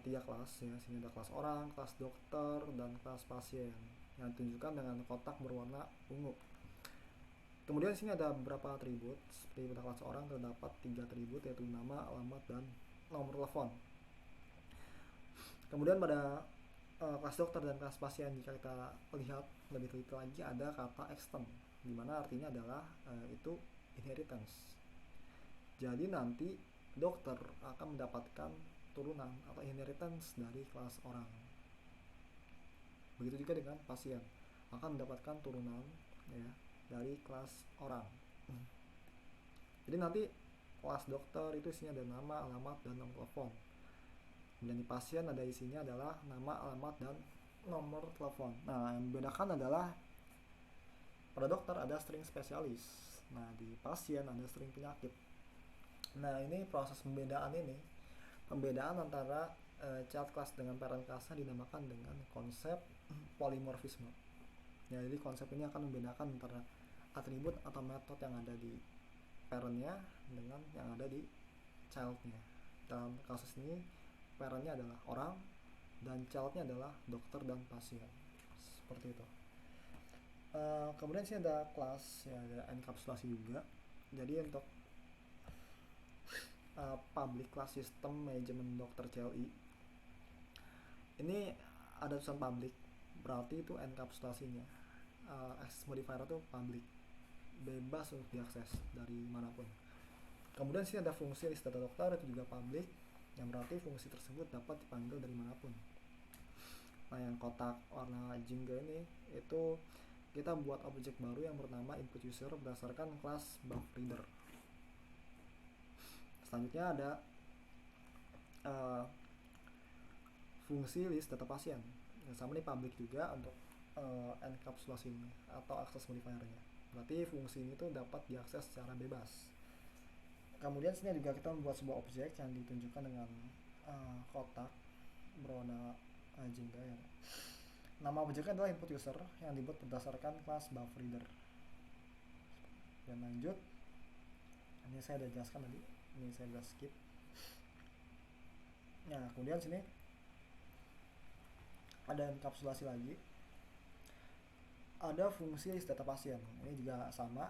3 kelas ya. Sini ada kelas orang, kelas dokter, dan kelas pasien yang ditunjukkan dengan kotak berwarna ungu. Kemudian di sini ada beberapa atribut. Seperti pada kelas orang terdapat 3 atribut, yaitu nama, alamat, dan nomor telepon. Kemudian pada kelas dokter dan kelas pasien, jika kita lihat lebih teliti lagi, ada kata extend, dimana artinya adalah itu inheritance. Jadi nanti dokter akan mendapatkan turunan atau inheritance dari kelas orang. Begitu juga dengan pasien, akan mendapatkan turunan ya dari kelas orang. Jadi nanti kelas dokter itu isinya ada nama, alamat, dan nomor telepon. Kemudian di pasien ada isinya adalah nama, alamat, dan nomor telepon. Nah, yang membedakan adalah pada dokter ada string spesialis. Nah, di pasien ada string penyakit. Nah, ini proses pembedaan antara child class dengan parent classnya dinamakan dengan konsep polimorfisme. Ya, jadi konsep ini akan membedakan antara atribut atau metode yang ada di parentnya dengan yang ada di childnya. Dalam kasus ini parentnya adalah orang dan childnya adalah dokter dan pasien, seperti itu. Kemudian sih ada kelas, ya ada enkapsulasi juga. Jadi untuk public class system management dokter CLI ini ada tulisan public, berarti itu enkapsulasinya. Access modifier itu public, bebas untuk diakses dari manapun. Kemudian sih ada fungsi list data dokter, itu juga public, yang berarti fungsi tersebut dapat dipanggil dari manapun. Nah, yang kotak warna jingga ini itu kita buat objek baru yang bernama input user berdasarkan kelas buff reader. Selanjutnya ada fungsi list data pasien, yang sama nih public juga untuk enkapsulasi ini atau access modifiernya. Berarti fungsi ini tuh dapat diakses secara bebas. Kemudian sini juga kita membuat sebuah objek yang ditunjukkan dengan kotak berwarna jingga ya. Nama objeknya adalah input user yang dibuat berdasarkan kelas buff reader. Dan lanjut, ini saya udah jelaskan tadi, ini saya udah skip. Nah, kemudian sini ada enkapsulasi lagi, ada fungsi list data pasien. Ini juga sama,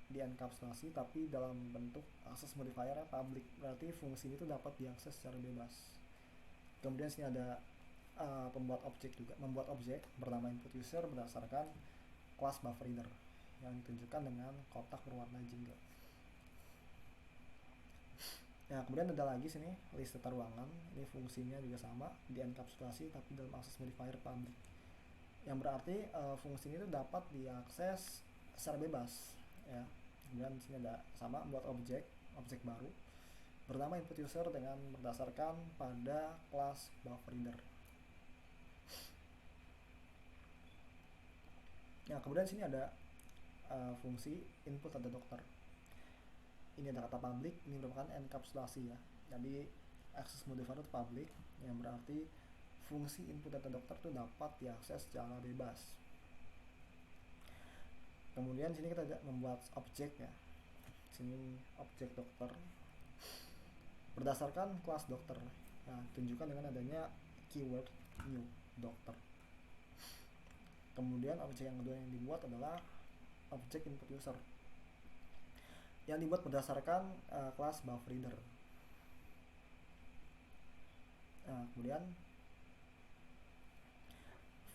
di enkapsulasi tapi dalam bentuk access modifier public, berarti fungsi itu dapat diakses secara bebas. Kemudian sini ada membuat objek bernama input user berdasarkan kelas buff reader yang ditunjukkan dengan kotak berwarna jingga. Nah, kemudian ada lagi sini list data ruangan. Ini fungsinya juga sama, di enkapsulasi tapi dalam access modifier public, yang berarti fungsi ini dapat diakses secara bebas ya. Kemudian di sini ada sama, buat objek baru bernama input user dengan berdasarkan pada kelas buff reader. Nah, kemudian sini ada fungsi input data dokter. Ini ada kata public, ini merupakan enkapsulasi ya. Jadi access modifier itu public, yang berarti fungsi input data dokter itu dapat diakses secara bebas. Kemudian sini kita membuat objek ya. Sini objek dokter berdasarkan kelas dokter. Nah, tunjukkan dengan adanya keyword new dokter. Kemudian objek yang kedua yang dibuat adalah objek input user yang dibuat berdasarkan kelas buff reader. Nah, kemudian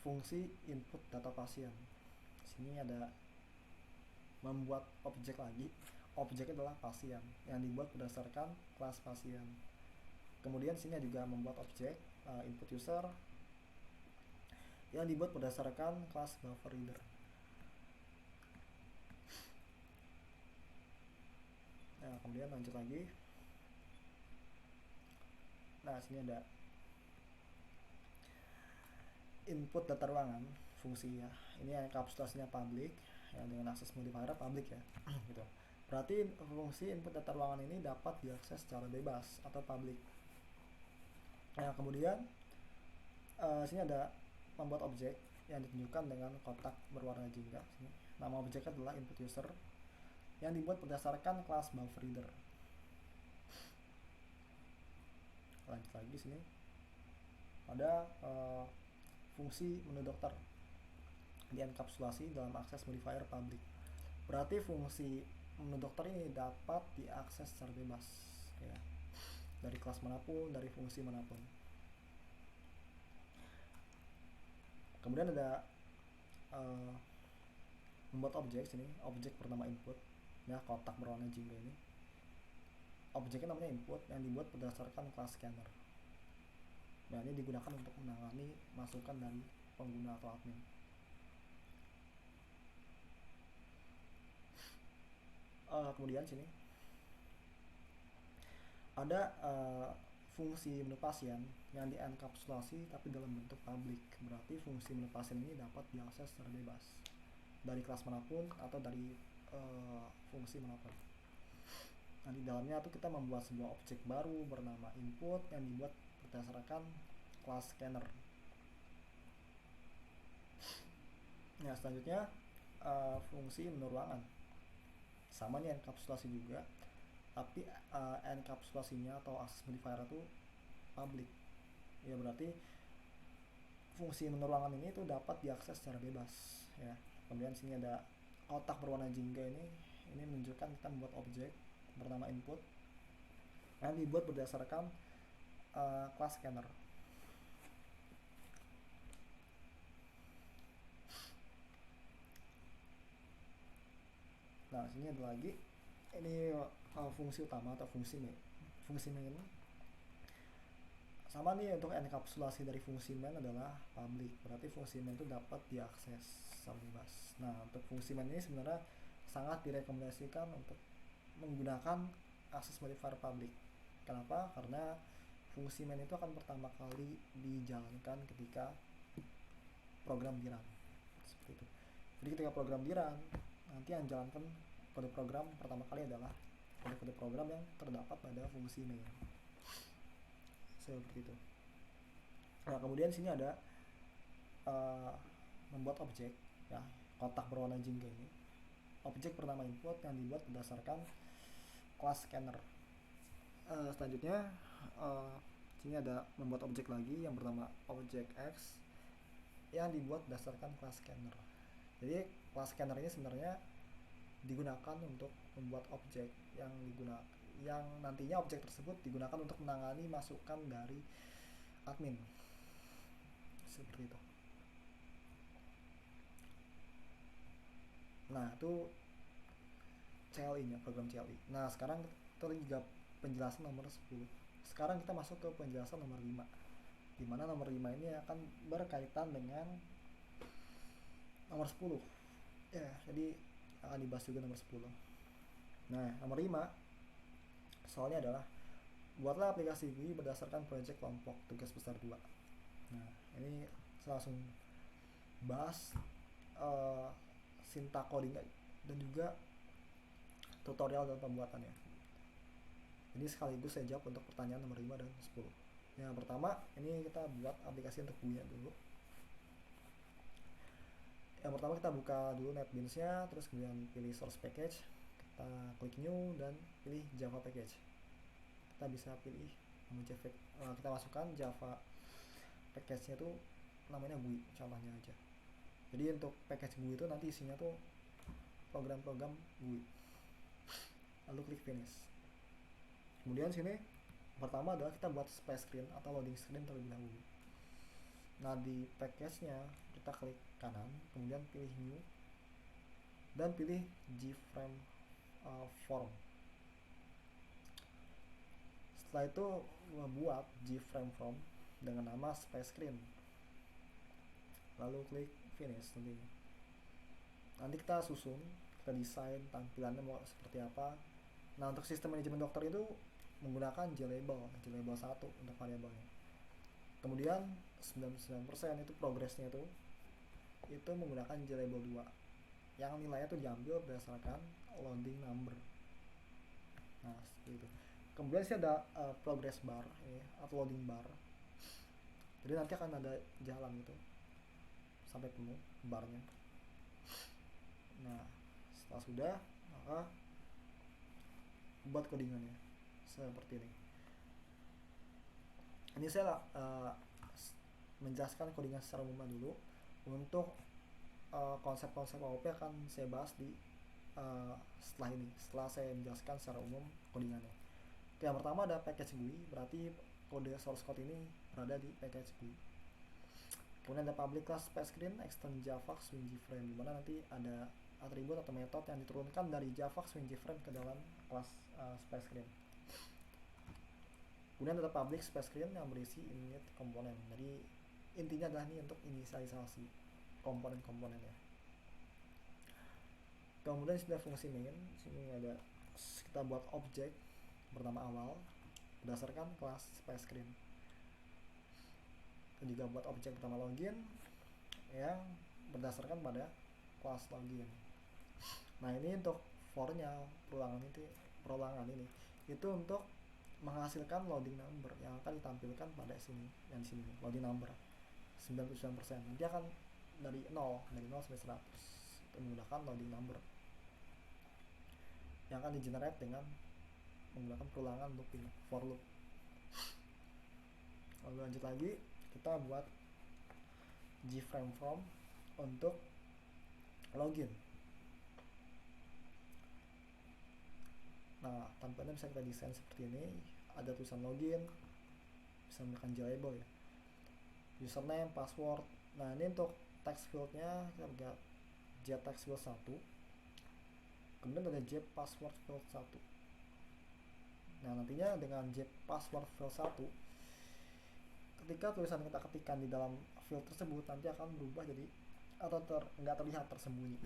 fungsi input data pasien. Sini ada membuat objek lagi. Objeknya adalah pasien yang dibuat berdasarkan kelas pasien. Kemudian sini juga membuat objek input user yang dibuat berdasarkan kelas buffer reader. Nah, kemudian lanjut lagi. Nah, sini ada input data ruangan fungsi ya. Ini enkapsulasinya public ya, dengan akses modifier public ya. Gitu. Berarti fungsi input data ruangan ini dapat diakses secara bebas atau public. Nah, kemudian sini ada membuat objek yang ditunjukkan dengan kotak berwarna jingga. Sini. Nama objeknya adalah input user yang dibuat berdasarkan kelas buff reader. Lanjut lagi sini ada fungsi menu dokter di enkapsulasi dalam akses modifier public. Berarti fungsi menu dokter ini dapat diakses secara bebas ya, dari kelas manapun, dari fungsi manapun. Kemudian ada membuat objek sini, objek bernama input ya, kotak berwarna jingga ini. Objeknya namanya input yang dibuat berdasarkan kelas scanner. Nah, ini digunakan untuk menangani masukan dari pengguna atau admin. Kemudian sini Ada fungsi menu pasien yang dienkapsulasi tapi dalam bentuk publik. Berarti fungsi menu pasien ini dapat diakses secara bebas dari kelas manapun atau dari fungsi manapun. Nah, di dalamnya tuh kita membuat sebuah objek baru bernama input yang dibuat berdasarkan kelas scanner. Nah, selanjutnya fungsi menu ruangan. Sama nih enkapsulasi juga, tapi enkapsulasinya atau access modifier itu public. Ya berarti fungsi menu ruangan ini tuh dapat diakses secara bebas ya. Kemudian sini ada kotak berwarna jingga ini menunjukkan kita membuat objek bernama input yang dibuat berdasarkan kelas scanner. Nah, sini ada lagi ini fungsi utama atau fungsi main. Fungsi main sama nih, untuk enkapsulasi dari fungsi main adalah public. Berarti fungsi main itu dapat diakses secara bebas. Nah, untuk fungsi main ini sebenarnya sangat direkomendasikan untuk menggunakan access modifier public. Kenapa? Karena fungsi main itu akan pertama kali dijalankan ketika program di run. Seperti itu. Jadi ketika program di run, nanti yang jalankan kode program pertama kali adalah kode-kode program yang terdapat pada fungsi main. Seperti itu. Nah, kemudian sini ada membuat objek ya, kotak berwarna jingga ini. Objek bernama input yang dibuat berdasarkan kelas scanner. Selanjutnya sini ada membuat objek lagi yang bernama objek X yang dibuat berdasarkan kelas scanner. Jadi kelas scanner ini sebenarnya digunakan untuk membuat objek yang nantinya objek tersebut digunakan untuk menangani masukan dari admin. Seperti itu. Nah, itu CLI nya, program CLI. Nah, sekarang kita juga penjelasan nomor 10. Sekarang kita masuk ke penjelasan nomor 5. Di mana nomor 5 ini akan berkaitan dengan nomor 10. Ya, jadi akan dibahas juga nomor 10. Nah, nomor 5 soalnya adalah buatlah aplikasi GUI berdasarkan proyek kelompok tugas besar 2. Nah, ini saya langsung bahas syntax coding dan juga tutorial dan pembuatannya. Jadi sekaligus saya jawab untuk pertanyaan nomor 5 dan 10. Yang pertama, ini kita buat aplikasi untuk GUI dulu. Yang pertama kita buka dulu NetBeans-nya, terus kemudian pilih source package, kita klik new dan pilih Java package. Kita bisa pilih kita masukkan Java package-nya tuh namanya GUI, contohnya aja. Jadi untuk package GUI itu nanti isinya tuh program-program GUI. Lalu klik finish. Kemudian sini pertama adalah kita buat splash screen atau loading screen terlebih dahulu. Nah, di package-nya kita klik kanan, kemudian pilih new dan pilih gframe form. Setelah itu membuat gframe form dengan nama splash screen. Lalu klik finish nanti kita susun, kita desain tampilannya mau seperti apa. Nah, untuk sistem manajemen dokter itu menggunakan JLabel 1 untuk variabelnya. Kemudian 99% itu progresnya itu menggunakan JLabel 2 yang nilainya tuh diambil berdasarkan loading number. Nah, seperti itu. Kemudian sih ada progress bar atau loading bar. Jadi nanti akan ada jalan gitu sampai penuh barnya. Nah, setelah sudah, maka buat codingannya seperti ini. Ini saya menjelaskan codingan secara umum dulu. Untuk konsep-konsep OOP akan saya bahas di setelah ini, setelah saya menjelaskan secara umum codingannya. Oke, yang pertama ada package GUI, berarti kode source code ini berada di package GUI. Kemudian ada public class splash screen extend javax WinGFrame, dimana nanti ada atribut atau metode yang diturunkan dari javax WinGFrame ke dalam kelas splash screen. Kemudian ada public splash screen yang berisi init komponen. Jadi intinya adalah ini untuk inisialisasi komponen-komponennya. Kemudian sudah fungsi main, sini ada kita buat objek bernama awal berdasarkan kelas SpaceScreen. Dan juga buat objek pertama login yang berdasarkan pada kelas login. Nah ini untuk for-nya, perulangan ini itu untuk menghasilkan loading number yang akan ditampilkan pada sini, yang di sini loading number 99%. Nanti akan dari 0 sampai 100 itu menggunakan loading number yang akan di-generate dengan menggunakan perulangan looping, for loop. Lalu lanjut lagi, kita buat gframe from untuk login. Nah, tampilannya bisa kita desain seperti ini. Ada tulisan login, bisa menggunakan jailable ya, username, password. Nah, ini untuk text fieldnya kita buat j text field 1, kemudian ada j password field 1. Nah, nantinya dengan j password field 1, ketika tulisan kita ketikkan di dalam field tersebut nanti akan berubah jadi atau nggak terlihat tersembunyi.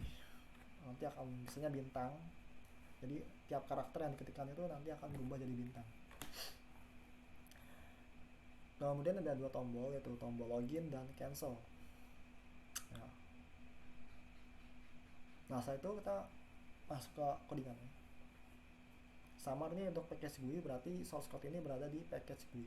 Nanti akan misalnya bintang, jadi tiap karakter yang diketikkan itu nanti akan berubah jadi bintang. Kemudian ada dua tombol, yaitu tombol login dan cancel. Nah setelah itu kita masuk ke codingannya. Samar ini untuk package GUI, berarti source code ini berada di package GUI.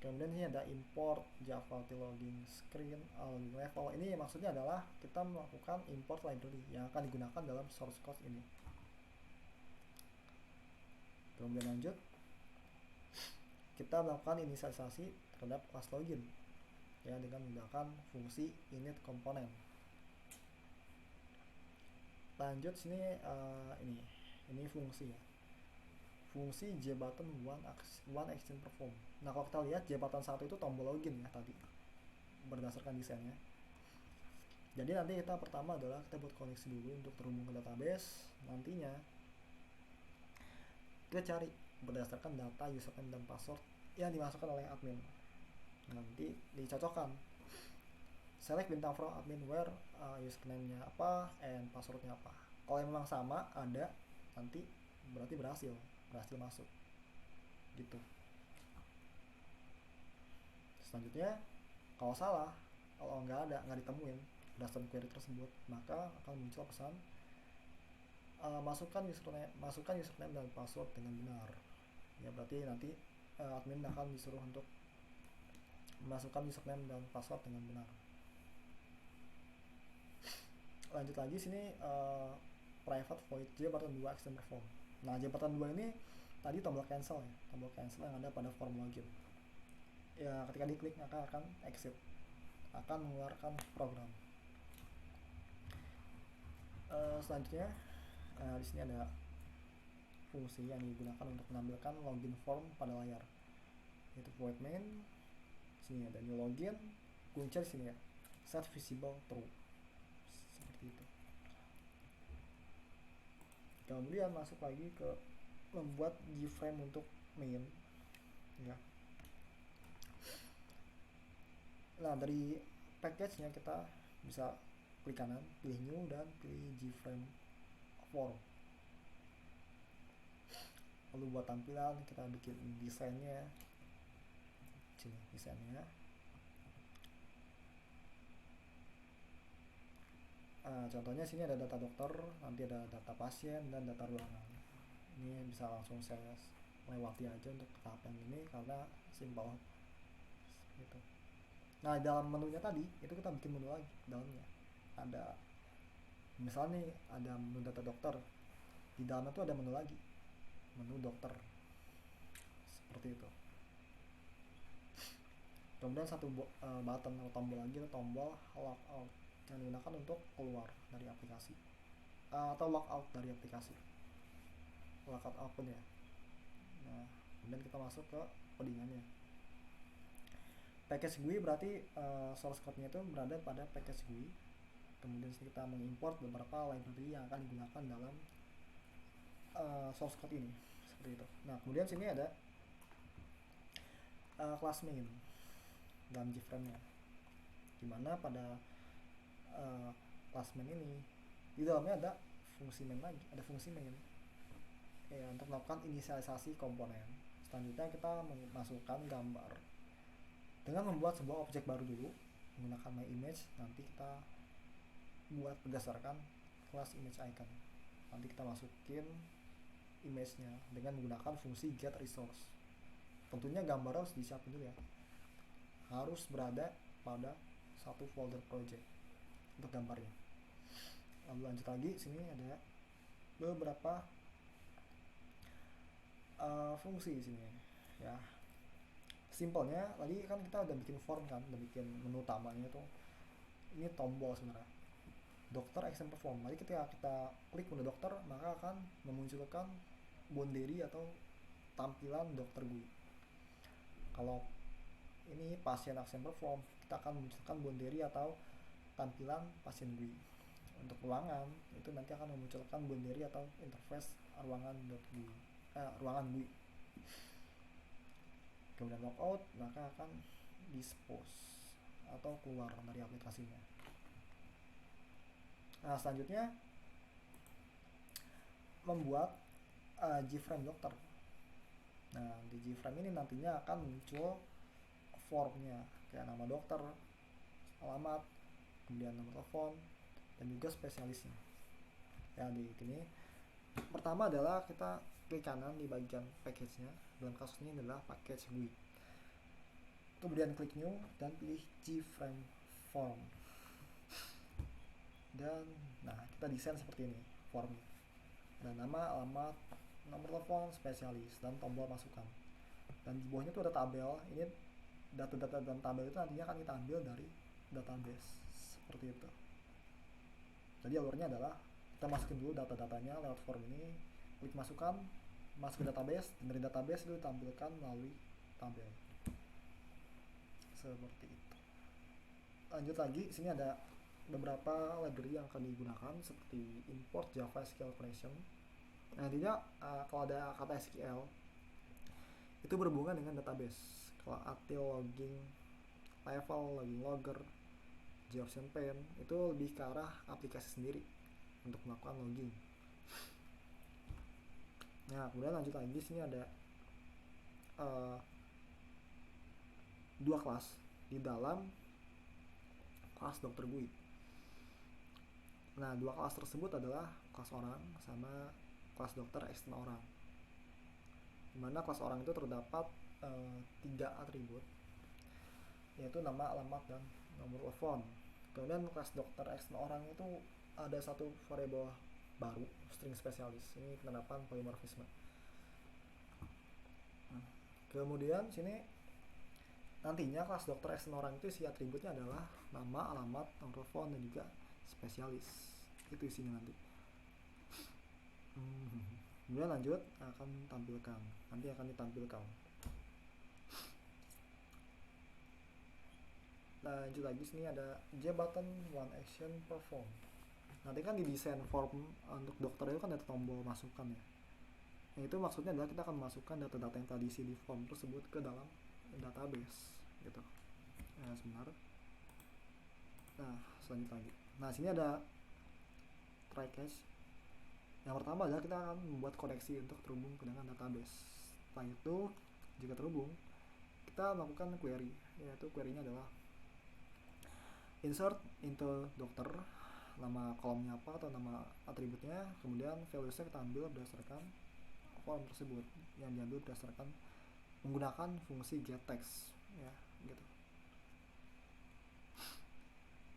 Kemudian ini ada import Java logging screen, logging level. Ini maksudnya adalah kita melakukan import library yang akan digunakan dalam source code ini. Kemudian lanjut, kita melakukan inisialisasi terhadap kelas login ya dengan menggunakan fungsi init component. Lanjut sini ini fungsi ya, fungsi jbutton one action perform. Nah kalau kita lihat jbutton 1 itu tombol login ya tadi berdasarkan desainnya. Jadi nanti kita pertama adalah kita buat koneksi dulu untuk terhubung ke database. Nantinya kita cari berdasarkan data username dan password yang dimasukkan oleh admin. Nanti dicocokkan, select bintang from admin where username-nya apa and password-nya apa. Kalau memang sama ada, nanti berarti berhasil masuk gitu. Selanjutnya kalau salah, kalau nggak ditemuin berdasarkan query tersebut, maka akan muncul pesan masukkan username dan password dengan benar ya. Berarti nanti admin akan disuruh untuk memasukkan username dan password dengan benar. Lanjut lagi sini private void jbutton 2 action perform. Nah jbutton 2 ini tadi tombol cancel ya, tombol cancel yang ada pada form login ya. Ketika diklik maka akan exit, akan mengeluarkan program. Selanjutnya di sini ada fungsi yang digunakan untuk menampilkan login form pada layar, yaitu void main. Sini ada new login, kunci di sini ya, set visible true, seperti itu. Kemudian masuk lagi ke membuat gframe untuk main ya. Nah dari package-nya kita bisa klik kanan, pilih new dan pilih gframe form. Lalu buat tampilan kita bikin desainnya, sini desainnya. Contohnya sini ada data dokter, nanti ada data pasien dan data ruangan. Ini bisa langsung saya lewati aja untuk tahap yang ini karena simple gitu. Nah dalam menunya tadi itu kita bikin menu lagi dalamnya. Ada misalnya nih ada menu data dokter, di dalamnya tuh ada menu lagi, menu dokter seperti itu. Kemudian satu button atau tombol lagi, tombol logout yang digunakan untuk keluar dari aplikasi atau logout dari aplikasi, logout open ya. Nah kemudian kita masuk ke codingannya. Package GUI berarti source code-nya itu berada pada package GUI. Kemudian kita mengimport beberapa library yang akan digunakan dalam source code ini seperti itu. Nah kemudian sini ada class main dalam gframe-nya, dimana pada class main ini di dalamnya ada fungsi main lagi, ada fungsi main ya untuk melakukan inisialisasi komponen Selanjutnya kita memasukkan gambar dengan membuat sebuah objek baru dulu menggunakan my image. Nanti kita buat berdasarkan kelas image icon. Nanti kita masukin image-nya dengan menggunakan fungsi get resource. Tentunya gambar harus disiapin dulu ya, harus berada pada satu folder project untuk gambarnya. Lalu lanjut lagi, sini ada beberapa fungsi di sini ya. Simpelnya tadi kan kita udah bikin form kan, udah bikin menu utamanya tuh. Ini tombol sebenarnya. Dokter action perform. Jadi ketika kita klik menu dokter, maka akan memunculkan boundary atau tampilan dokter GUI. Kalau ini pasien action perform, kita akan memunculkan boundary atau tampilan pasien GUI. Untuk ruangan itu nanti akan memunculkan boundary atau interface ruangan.GUI, ruangan GUI. Kemudian logout, maka akan dispose atau keluar dari aplikasinya. Nah, selanjutnya membuat Gframe dokter. Nah, di Gframe ini nantinya akan muncul formnya kayak nama dokter, alamat, kemudian nomor telepon, dan juga spesialisnya. Ya, di sini pertama adalah kita klik kanan di bagian package-nya. Dalam kasus ini adalah package GUI. Kemudian klik new dan pilih Gframe form. Dan nah, kita desain seperti ini formnya. Dan nama, alamat, nomor telepon, spesialis, dan tombol masukkan. Dan di bawahnya tuh ada tabel. Ini data-data dalam tabel itu nantinya akan kita ambil dari database seperti itu. Jadi alurnya adalah kita masukin dulu data-datanya lewat form ini, klik masukkan, masuk ke database, dan dari database itu ditampilkan melalui tabel seperti itu. Lanjut lagi, sini ada beberapa library yang akan digunakan seperti import Java SQL connection. Nantinya kalau ada kata SQL itu berhubungan dengan database. Kalau util logging level, logging logger, JOption pane itu lebih ke arah aplikasi sendiri untuk melakukan logging. Nah, kemudian lanjut lagi, sini ada dua kelas di dalam kelas dokter GUI. Nah, dua kelas tersebut adalah kelas orang sama kelas dokter external orang. Dimana kelas orang itu terdapat 3 atribut, yaitu nama, alamat, dan nomor telepon. Kemudian kelas dokter external orang itu ada satu variabel baru, string spesialis. Ini penerapan polymorphisme. Kemudian sini nantinya kelas dokter external orang itu isi atributnya adalah nama, alamat, nomor telepon, dan juga spesialis. Itu isinya nanti. Kemudian lanjut akan tampilkan. Nanti akan ditampilkan. Lanjut lagi, sini ada J button one action perform. Nanti kan di desain form untuk dokter itu kan ada tombol masukkan ya. Nah, itu maksudnya adalah kita akan masukkan data-data yang tadi isi di form tersebut ke dalam database gitu. Nah, sebentar. Nah, selanjutnya lagi. Nah, sini ada try catch. Yang pertama adalah kita akan membuat koneksi untuk terhubung dengan database. Setelah itu, jika terhubung, kita melakukan query, yaitu query-nya adalah insert into dokter, nama kolomnya apa atau nama atributnya, kemudian values-nya kita ambil berdasarkan form tersebut yang diambil berdasarkan menggunakan fungsi getText ya gitu.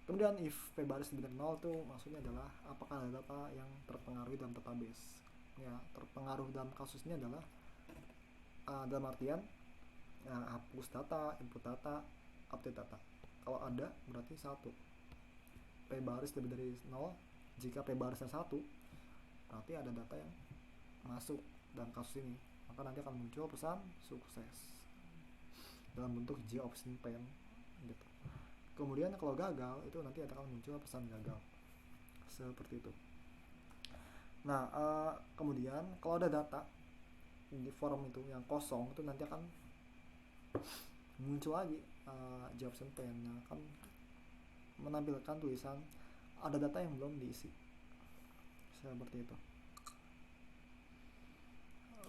Kemudian if p baris lebih dari 0 itu maksudnya adalah apakah ada data yang terpengaruh dalam database. Ya, terpengaruh dalam kasus ini adalah dalam artian hapus data, input data, update data. Kalau ada berarti 1. P baris lebih dari 0. Jika P barisnya 1, berarti ada data yang masuk dalam kasus ini. Maka nanti akan muncul pesan sukses dalam bentuk JOption pane gitu. Kemudian kalau gagal itu nanti akan muncul pesan gagal seperti itu. Nah, kemudian kalau ada data di form itu yang kosong itu nanti akan muncul lagi JOption pane yang akan menampilkan tulisan ada data yang belum diisi seperti itu.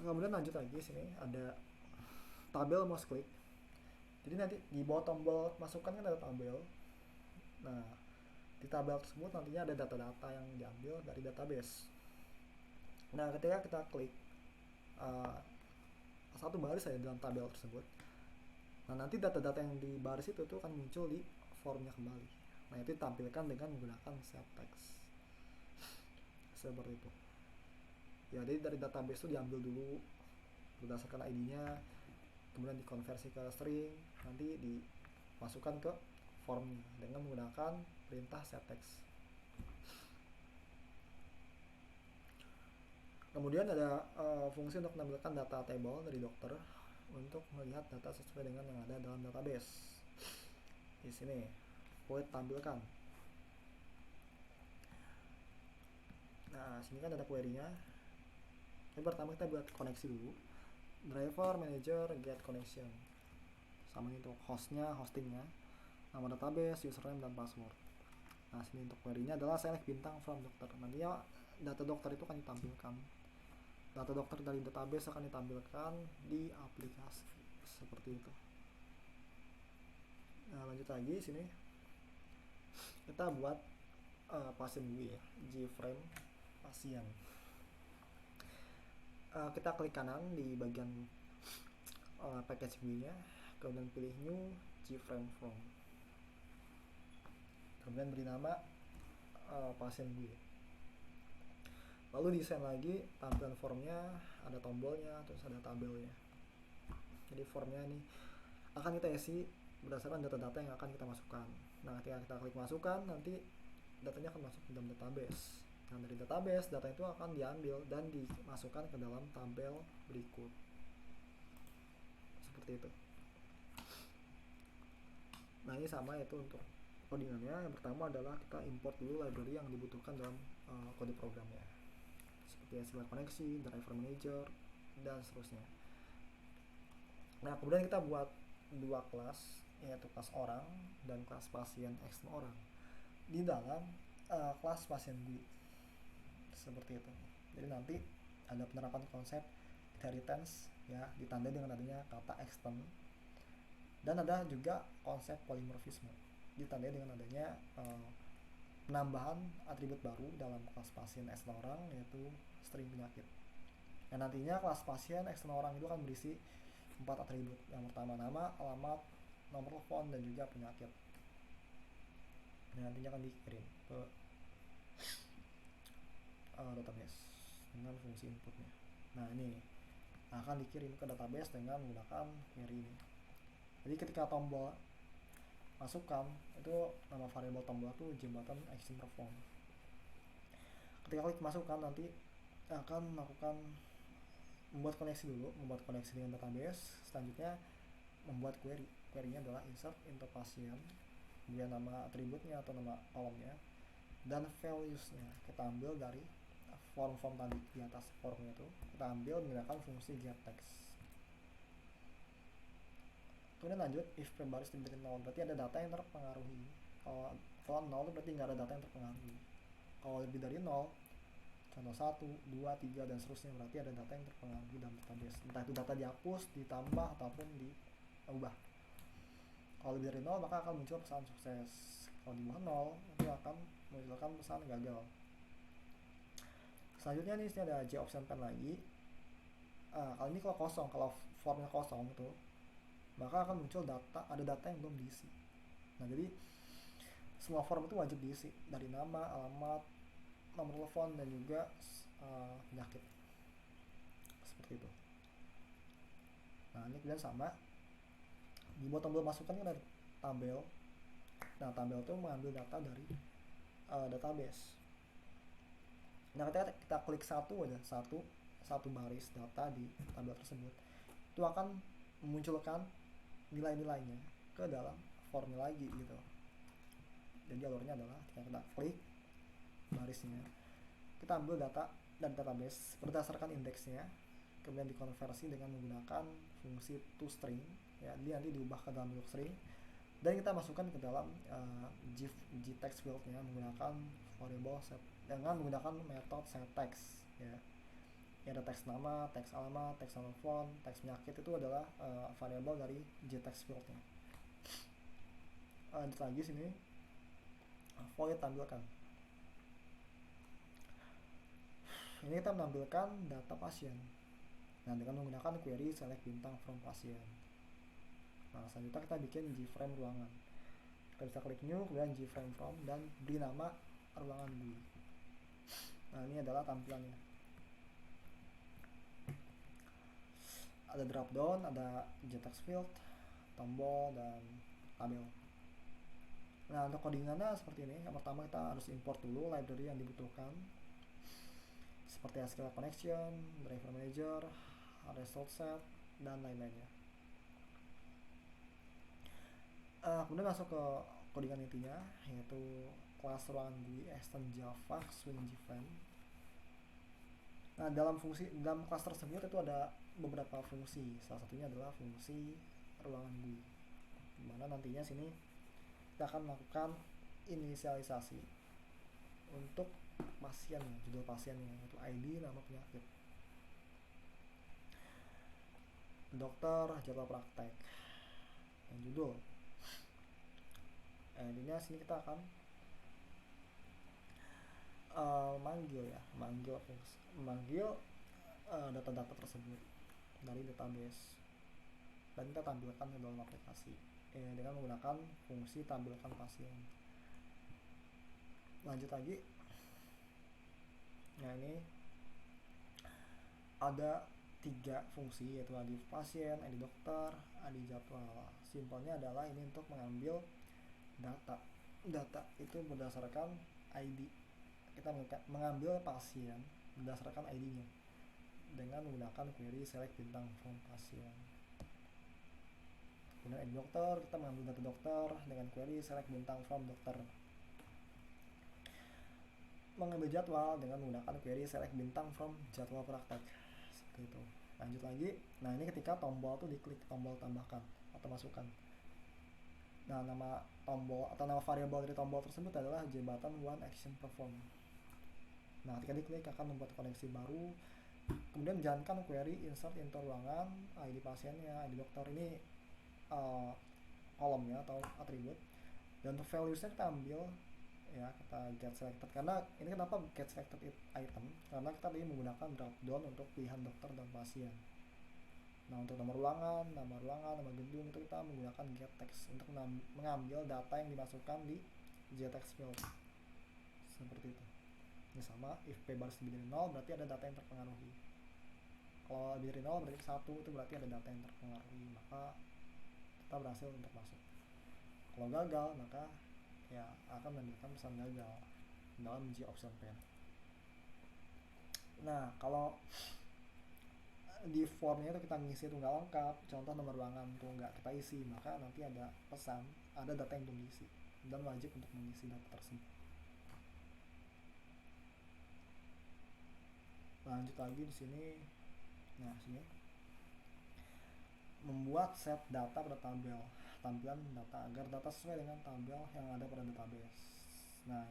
Kemudian lanjut lagi, sini ada tabel mouse click. Jadi nanti di bawah tombol masukkan kan ada tabel. Nah, di tabel tersebut nantinya ada data-data yang diambil dari database. Nah, ketika kita klik uh, satu baris saja dalam tabel tersebut, nah nanti data-data yang di baris itu tuh akan muncul di formnya kembali. Nah, itu ditampilkan dengan menggunakan set text seperti itu. Ya, jadi dari database itu diambil dulu berdasarkan ID-nya, kemudian dikonversi ke string, nanti dimasukkan ke formnya dengan menggunakan perintah set text. Kemudian ada fungsi untuk menampilkan data table dari dokter untuk melihat data sesuai dengan yang ada dalam database. Di sini void tampilkan. Nah, sini kan ada query-nya. Yang pertama kita buat koneksi dulu. Driver, manager, get connection. Sama ini untuk hostnya, hostingnya, nama database, username, dan password. Nah, sini untuk query-nya adalah select bintang from dokter. Nantinya data dokter itu akan ditampilkan. Data dokter dari database akan ditampilkan di aplikasi seperti itu. Nah, lanjut lagi sini kita buat pasien GUI ya, Gframe pasien. Kita klik kanan di bagian package GUI-nya, kemudian pilih new Gframe form, kemudian beri nama pasien GUI. Lalu desain lagi tampilan formnya, ada tombolnya, terus ada tabelnya. Jadi formnya ini akan kita isi berdasarkan data-data yang akan kita masukkan. Nah, ketika kita klik masukkan, nanti datanya akan masuk ke dalam database. Nah, dari database data itu akan diambil dan dimasukkan ke dalam tabel berikut. Seperti itu. Nah, ini sama yaitu untuk codingannya. Yang pertama adalah kita import dulu library yang dibutuhkan dalam kode programnya. SQL koneksi, driver manager, dan seterusnya. Nah, kemudian kita buat dua kelas, yaitu kelas orang dan kelas pasien eksternal orang di dalam kelas pasien GUI. Seperti itu. Jadi nanti ada penerapan konsep inheritance ya, ditandai dengan adanya kata extend, dan ada juga konsep polymorphism ditandai dengan adanya penambahan atribut baru dalam kelas pasien eksternal orang, yaitu string penyakit. Dan nantinya kelas pasien eksternal orang itu akan berisi 4 atribut. Yang pertama nama, alamat, nomor telepon, dan juga penyakit. Dan nantinya akan dikirim ke database dengan fungsi inputnya. Nah, ini akan dikirim ke database dengan menggunakan query ini. Jadi ketika tombol masukkan, itu nama variabel tombol itu jembatan action perform. Ketika klik masukkan, nanti akan melakukan membuat koneksi dulu, membuat koneksi dengan database. Selanjutnya membuat query. Query-nya adalah insert into pasien, kemudian nama atributnya atau nama kolomnya, dan values-nya kita ambil dari form-form tadi di atas formnya itu, kita ambil menggunakan fungsi getText. Kemudian lanjut, if prebaris lebih dari 0, berarti ada data yang terpengaruhi. Kalau 0 itu berarti nggak ada data yang terpengaruhi. Kalau lebih dari 0, contoh 1, 2, 3, dan seterusnya, berarti ada data yang terpengaruhi dalam database. Entah itu data dihapus, ditambah, ataupun diubah. Kalau lebih dari 0, maka akan muncul pesan sukses. Kalau di bawah 0, itu akan munculkan pesan gagal. Selanjutnya nih, sini ada JOption pen lagi. Kali ini kalau kosong, kalau formnya kosong itu, maka akan muncul ada data yang belum diisi. Nah, jadi semua form itu wajib diisi, dari nama, alamat, nomor telepon, dan juga penyakit. Seperti itu. Nah, ini kemudian sama, di bawah tombol masukkan kan ada tabel. Nah, tabel itu mengambil data dari database. Nah, ketika kita klik satu baris data di tabel tersebut, itu akan memunculkan nilai-nilainya ke dalam formnya lagi gitu. Jadi alurnya adalah ketika kita klik barisnya, kita ambil data dan database berdasarkan indeksnya, kemudian dikonversi dengan menggunakan fungsi toString ya, dia nanti diubah ke dalam bentuk string, dan kita masukkan ke dalam GText field-nya menggunakan variable set dengan menggunakan metode setText ya. Ya, ada teks nama, teks alamat, teks telepon, teks penyakit, itu adalah variabel dari JText fieldnya. Lanjut lagi sini, void tampilkan. Ini kita menampilkan data pasien. Nah, dengan menggunakan query select bintang from pasien. Nah, selanjutnya kita bikin gframe ruangan. Kita bisa klik new, kemudian gframe from, dan beri nama ruangan GUI. Nah, ini adalah tampilannya. Ada drop down, ada JText field, tombol, dan tabel. Nah, untuk codingannya seperti ini. Yang pertama kita harus import dulu library yang dibutuhkan, seperti SQL connection, driver manager, result set, dan lain-lainnya. Kemudian masuk ke codingan intinya, yaitu kelas ruangan GUI extend Java Swing gframe. Nah, dalam kelas tersebut itu ada beberapa fungsi. Salah satunya adalah fungsi ruangan GUI, dimana nantinya sini kita akan melakukan inisialisasi untuk pasiennya, judul pasiennya, yaitu ID, nama penyakit, dokter, jadwal praktek, dan judul. Intinya sini kita akan memanggil data-data tersebut dari database, dan kita tampilkan ke dalam aplikasi dengan menggunakan fungsi tampilkan pasien. Lanjut lagi. Nah, ini ada 3 fungsi, yaitu ID pasien, ID dokter, ID jadwal. Simpelnya adalah ini untuk mengambil data itu berdasarkan ID. Kita mengambil pasien berdasarkan ID-nya dengan menggunakan query select bintang from pasien. Kemudian ID dokter, kita mengambil data dokter dengan query select bintang from dokter. Mengambil jadwal dengan menggunakan query select bintang from jadwal praktek. Seperti itu. Lanjut lagi. Nah, ini ketika tombol tuh diklik tombol tambahkan atau masukkan. Nah, nama tombol atau nama variabel dari tombol tersebut adalah jabatan one action perform. Nah, ketika diklik akan membuat koneksi baru. Kemudian jalankan query insert into ruangan ID pasiennya, ID dokter, ini kolomnya atau atribut. Dan untuk valuesnya kita ambil, ya, kita get selected. Karena ini kenapa get selected item? Karena kita tadi menggunakan drop down untuk pilihan dokter dan pasien. Nah, untuk nomor ruangan, nama gedung, itu kita menggunakan get text untuk mengambil data yang dimasukkan di JText field. Seperti itu. Ini sama, if p baris lebih dari 0 berarti ada data yang terpengaruhi. Kalau lebih dari 0 berarti 1, itu berarti ada data yang terpengaruhi, maka kita berhasil untuk masuk. Kalau gagal, maka ya akan menampilkan pesan gagal dalam uji option pen. Nah, kalau di formnya itu kita ngisi itu nggak lengkap, contoh nomor ruangan tuh nggak kita isi, maka nanti ada pesan ada data yang belum diisi dan wajib untuk mengisi data tersebut. Lanjut lagi di sini. Nah, sini membuat set data pada tabel, tampilan data agar data sesuai dengan tabel yang ada pada database. Nah,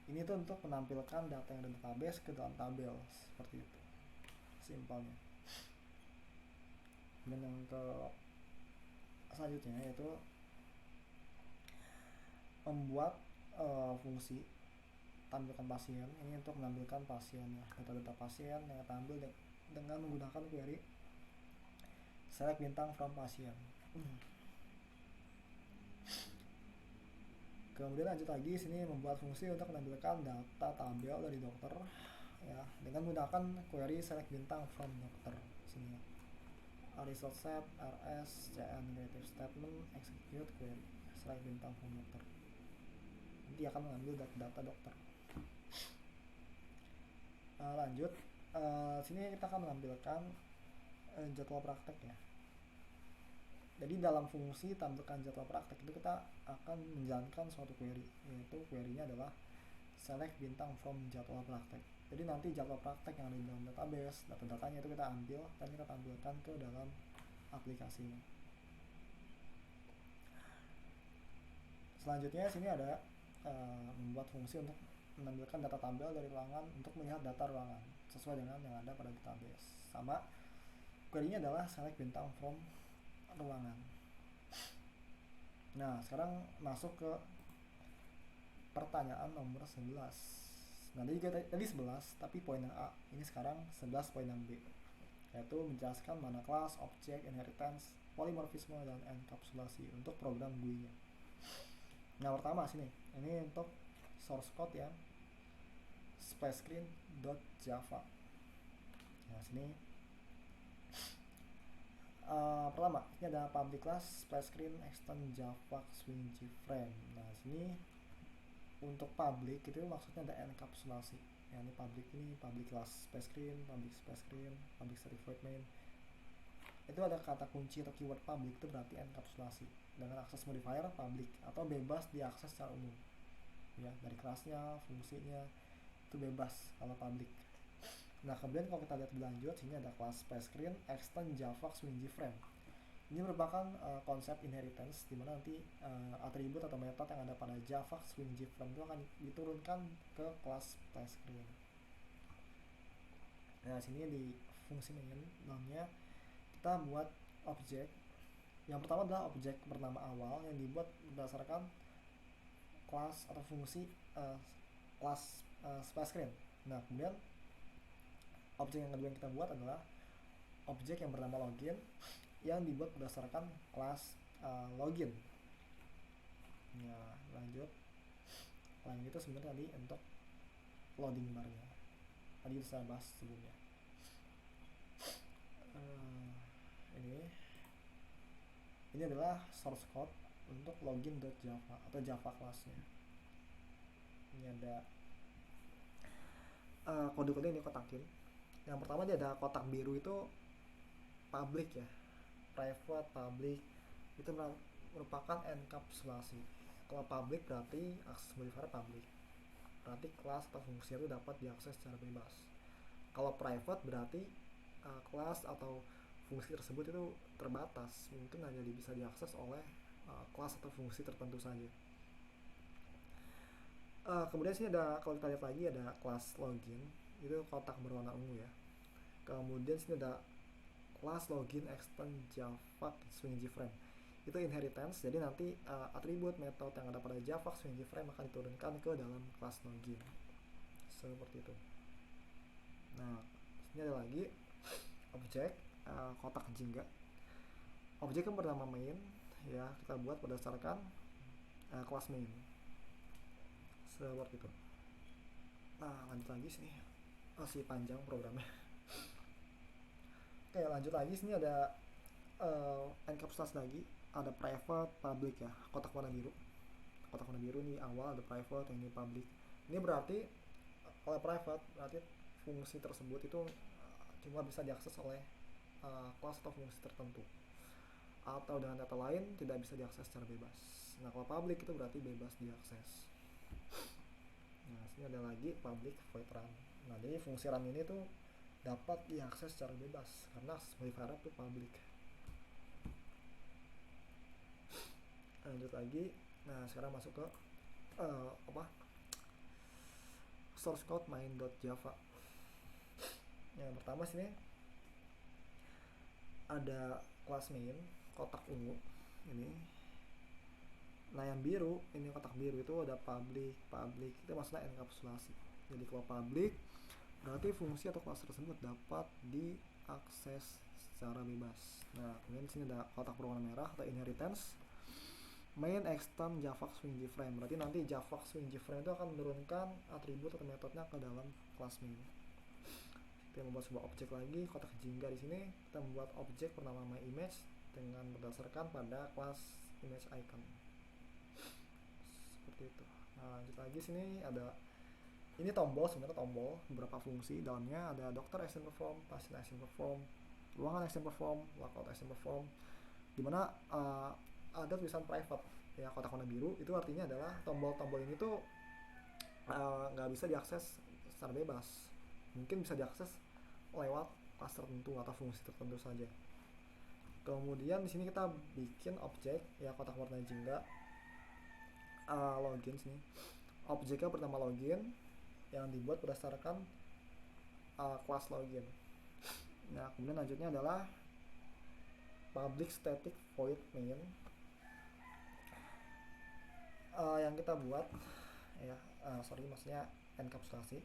ini tuh untuk menampilkan data yang ada di database ke dalam tabel, seperti itu simpelnya. Dan yang ke selanjutnya yaitu membuat fungsi tampilkan pasien. Ini untuk menampilkan pasien, ya, data-data pasien yang tampil dengan menggunakan query select bintang from pasien. Kemudian lanjut lagi sini membuat fungsi untuk menampilkan data tabel dari dokter, ya, dengan menggunakan query select bintang from dokter. Sini result set rs cn negative statement execute query select bintang from dokter. Nanti akan mengambil data dokter. Lanjut, sini kita akan menampilkan jadwal praktek, ya. Jadi dalam fungsi tampilkan jadwal praktek itu kita akan menjalankan suatu query, yaitu query-nya adalah select bintang from jadwal praktek. Jadi nanti jadwal praktek yang ada di dalam database, data-datanya itu kita ambil dan kita tampilkan ke dalam aplikasinya. Selanjutnya sini ada membuat fungsi untuk menampilkan data tabel dari ruangan untuk melihat data ruangan sesuai dengan yang ada pada database. Sama query-nya adalah select bintang from ruangan. Nah, sekarang masuk ke pertanyaan nomor 11. Nah, tadi 11, tapi poin yang A. Ini sekarang 11 poin yang B. Yaitu menjelaskan mana kelas, objek, inheritance, polymorphisme, dan enkapsulasi untuk program GUI-nya. Nah, pertama sini. Ini untuk source code ya. splaskscreen.java. Nah, sini pertama, ini ada public class splaskscreen extend java swing gframe. Nah, sini untuk public itu maksudnya ada enkapsulasi. Ya, ini public class splaskscreen, public splaskscreen, public certified main. Itu ada kata kunci atau keyword public, itu berarti enkapsulasi dengan akses modifier public atau bebas diakses secara umum. Ya, dari kelasnya, fungsinya itu bebas kalau public. Nah, kemudian kalau kita lihat lebih lanjut, sini ada kelas splaskscreen extend java swing gframe. Ini merupakan konsep inheritance di mana nanti atribut atau metode yang ada pada java swing gframe itu akan diturunkan ke kelas splaskscreen. Nah, sini di fungsi main namanya kita buat objek. Yang pertama adalah objek bernama awal yang dibuat berdasarkan kelas atau fungsi kelas splaskscreen. Nah, kemudian objek yang kedua yang kita buat adalah objek yang bernama login yang dibuat berdasarkan kelas login. Nah, lanjut. Lain itu sebenarnya tadi untuk loading barnya. Tadi saya bahas sebelumnya. Ini adalah source code untuk login.java atau Java class-nya. Ini ada kode-kode ini kotakin. Yang pertama dia ada kotak biru itu public ya, private, public itu merupakan enkapsulasi. Kalau public berarti akses modifier public, berarti kelas atau fungsi itu dapat diakses secara bebas. Kalau private berarti kelas atau fungsi tersebut itu terbatas, mungkin hanya bisa diakses oleh kelas atau fungsi tertentu saja. Kemudian sini ada, kalau kita lihat lagi ada kelas login, itu kotak berwarna ungu ya. Kemudian sini ada kelas login extend java swing gframe, itu inheritance. Jadi nanti atribut metode yang ada pada java swing gframe akan diturunkan ke dalam kelas login seperti itu. Nah, sini ada lagi objek kotak jingga. Objek yang bernama main ya, kita buat berdasarkan kelas main seperti itu. Nah, lanjut lagi sini, masih panjang programnya. Oke, lanjut lagi, sini ada enkapsulasi lagi, ada private, public ya, kotak warna biru. Kotak warna biru nih awal ada private, yang ini public. Ini berarti oleh private berarti fungsi tersebut itu cuma bisa diakses oleh kelas atau fungsi tertentu, atau dengan data lain tidak bisa diakses secara bebas. Nah, kalau public itu berarti bebas diakses. Nah, sini ada lagi public void run. Nah, jadi fungsi run ini tuh dapat diakses secara bebas karena modifier itu public. Lanjut lagi. Nah, sekarang masuk ke source code main.java. Yang pertama sini ada kelas main kotak ungu ini. Nah, yang biru ini kotak biru itu ada public itu maksudnya enkapsulasi. Jadi kalau public berarti fungsi atau kelas tersebut dapat diakses secara bebas. Nah, kemudian di sini ada kotak berwarna merah atau inheritance main extend java swing gframe. Berarti nanti java swing gframe itu akan menurunkan atribut atau metodenya ke dalam kelas main. Kita membuat sebuah objek lagi, kotak jingga. Di sini kita membuat objek bernama myImage dengan berdasarkan pada kelas image icon. Seperti itu. Nah, lanjut lagi, sini ada ini tombol, sebenarnya tombol beberapa fungsi. Dalamnya ada dokter action perform, pasien action perform, ruangan action perform, lockout action perform, dimana ada tulisan private ya, kotak warna biru itu artinya adalah tombol-tombol ini tuh nggak bisa diakses secara bebas, mungkin bisa diakses lewat kelas tertentu atau fungsi tertentu saja. Kemudian di sini kita bikin objek ya, kotak warna jingga login. Sini objeknya bernama login, yang dibuat berdasarkan kelas login. Nah, kemudian lanjutnya adalah public static void main yang kita buat ya, maksudnya enkapsulasi.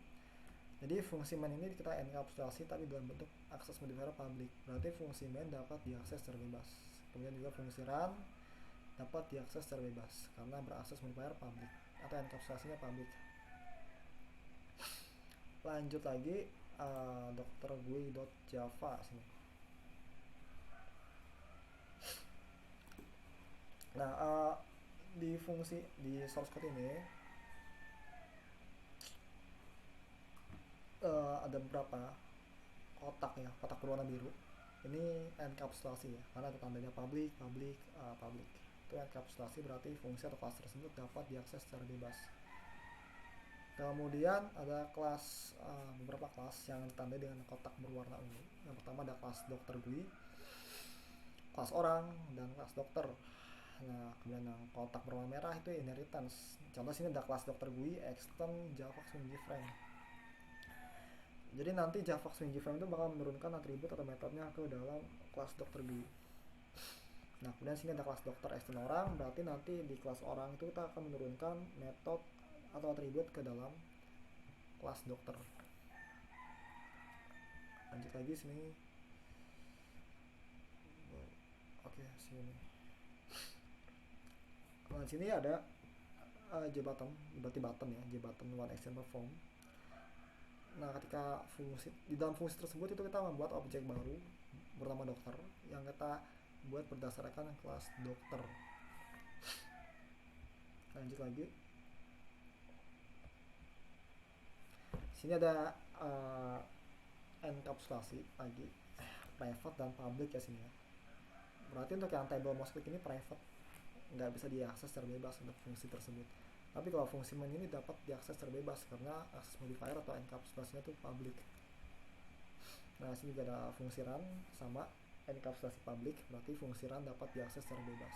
Jadi fungsi main ini kita enkapsulasi tapi dalam bentuk akses modifier public. Berarti fungsi main dapat diakses secara bebas. Kemudian juga fungsi run dapat diakses secara bebas karena berakses modifier public atau enkapsulasinya public. Lanjut lagi Dr. GUI.java sini. Nah, di fungsi di source code ini ada beberapa kotak ya, kotak berwarna biru. Ini enkapsulasi ya, karena ada tandanya public. Itu enkapsulasi, berarti fungsi atau kelas tersebut dapat diakses secara bebas. Kemudian ada kelas, beberapa kelas yang ditandai dengan kotak berwarna ungu. Yang pertama ada kelas Dr. GUI, kelas orang, dan kelas dokter. Nah, kemudian yang kotak berwarna merah itu inheritance. Contoh sini ada kelas Dr. GUI extend Javax Swingy Frame. Jadi nanti Javax Swingy Frame itu bakal menurunkan atribut atau metodenya ke dalam kelas Dr. GUI. Nah, kemudian sini ada kelas dokter extend orang, berarti nanti di kelas orang itu kita akan menurunkan metode atau atribut ke dalam kelas dokter. Lanjut lagi sini. Oke, sini. Nah, sini ada jbutton, berarti button ya, jbutton one action perform. Nah, ketika fungsi di dalam fungsi tersebut itu kita membuat objek baru bernama dokter yang kita buat berdasarkan kelas dokter. Lanjut lagi. Sini ada enkapsulasi lagi, private dan public ya sini ya. Berarti untuk yang table mouse click ini private, nggak bisa diakses secara bebas untuk fungsi tersebut. Tapi kalau fungsi main ini dapat diakses secara bebas karena akses modifier atau enkapsulasinya itu public. Nah, sini juga ada fungsi run sama enkapsulasi public, berarti fungsi run dapat diakses secara bebas.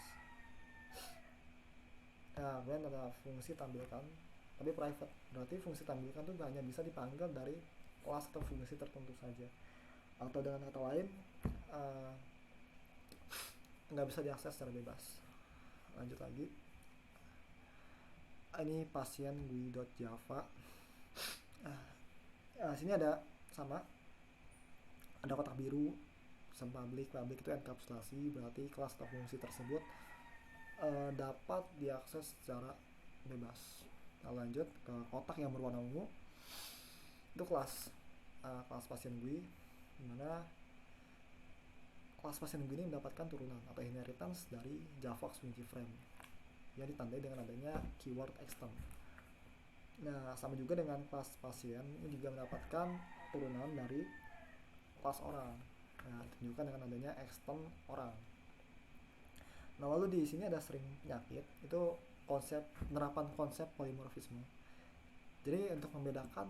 Nah, kemudian ada fungsi tampilkan tapi private, berarti fungsi tampilkan itu hanya bisa dipanggil dari kelas atau fungsi tertentu saja, atau dengan kata lain nggak bisa diakses secara bebas. Lanjut lagi, ini pasien GUI.java. Sini ada sama, ada kotak biru sama public itu enkapsulasi, berarti kelas atau fungsi tersebut dapat diakses secara bebas. Nah, lanjut ke kotak yang berwarna ungu, itu kelas pasien GUI, dimana kelas pasien GUI ini mendapatkan turunan atau inheritance dari Javax Swingy Frame yang ditandai dengan adanya keyword extend. Nah, sama juga dengan kelas pasien ini juga mendapatkan turunan dari kelas orang. Nah, ditunjukkan dengan adanya extend orang. Nah, lalu di sini ada string penyakit, itu penerapan konsep polymorphisme. Jadi untuk membedakan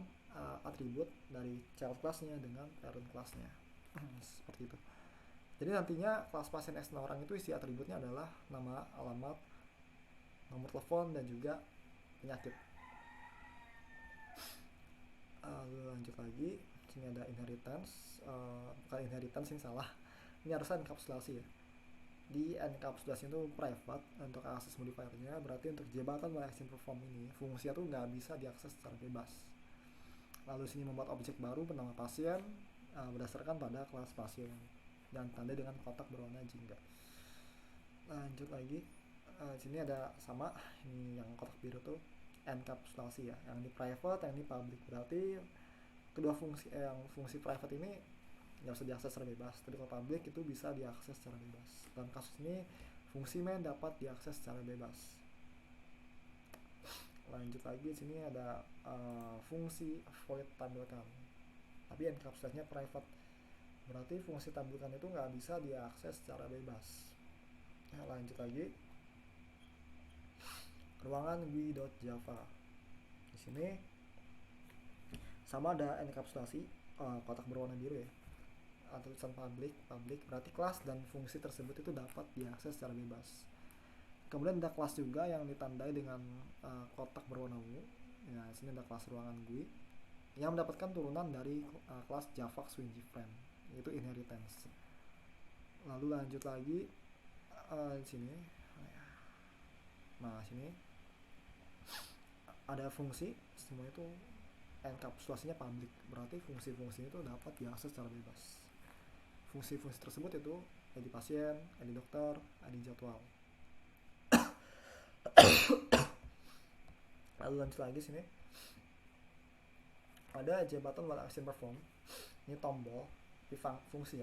atribut dari child class-nya dengan parent class-nya. Seperti itu. Jadi nantinya kelas pasien extend orang itu isi atributnya adalah nama, alamat, nomor telepon, dan juga penyakit. Lanjut lagi, sini ada inheritance, bukan inheritance, ini salah. Ini harusnya enkapsulasi ya. Di enkapsulasi itu private untuk akses modifiernya, berarti untuk jabatan by action perform ini fungsinya tuh nggak bisa diakses secara bebas. Lalu sini membuat objek baru bernama pasien berdasarkan pada kelas pasien dan tanda dengan kotak berwarna jingga. Lanjut lagi, sini ada sama, ini yang kotak biru tuh enkapsulasi ya, yang ini private, yang ini public. Berarti kedua fungsi yang fungsi private ini nggak bisa diakses secara bebas, tapi kalau public itu bisa diakses secara bebas. Dalam kasus ini fungsi main dapat diakses secara bebas. Lanjut lagi, sini ada fungsi void tampilkan, tapi enkapsulasinya private, berarti fungsi tampilkan itu nggak bisa diakses secara bebas. Nah, lanjut lagi, ruangan GUI.java. Di sini sama ada enkapsulasi, kotak berwarna biru ya, atau tulisan public, berarti kelas dan fungsi tersebut itu dapat diakses secara bebas. Kemudian ada kelas juga yang ditandai dengan kotak berwarna ungu. Ya, sini ada kelas ruangan GUI. yang mendapatkan turunan dari kelas Java Swingy Friend, yaitu inheritance. Lalu lanjut lagi di sini. Nah, sini ada fungsi, semua itu enkapsulasinya public, berarti fungsi-fungsi itu dapat diakses secara bebas. Fungsi-fungsi tersebut itu ID pasien, ID dokter, ID jadwal. Lalu lanjut lagi sini ada jabatan while action perform, ini tombol di fungsi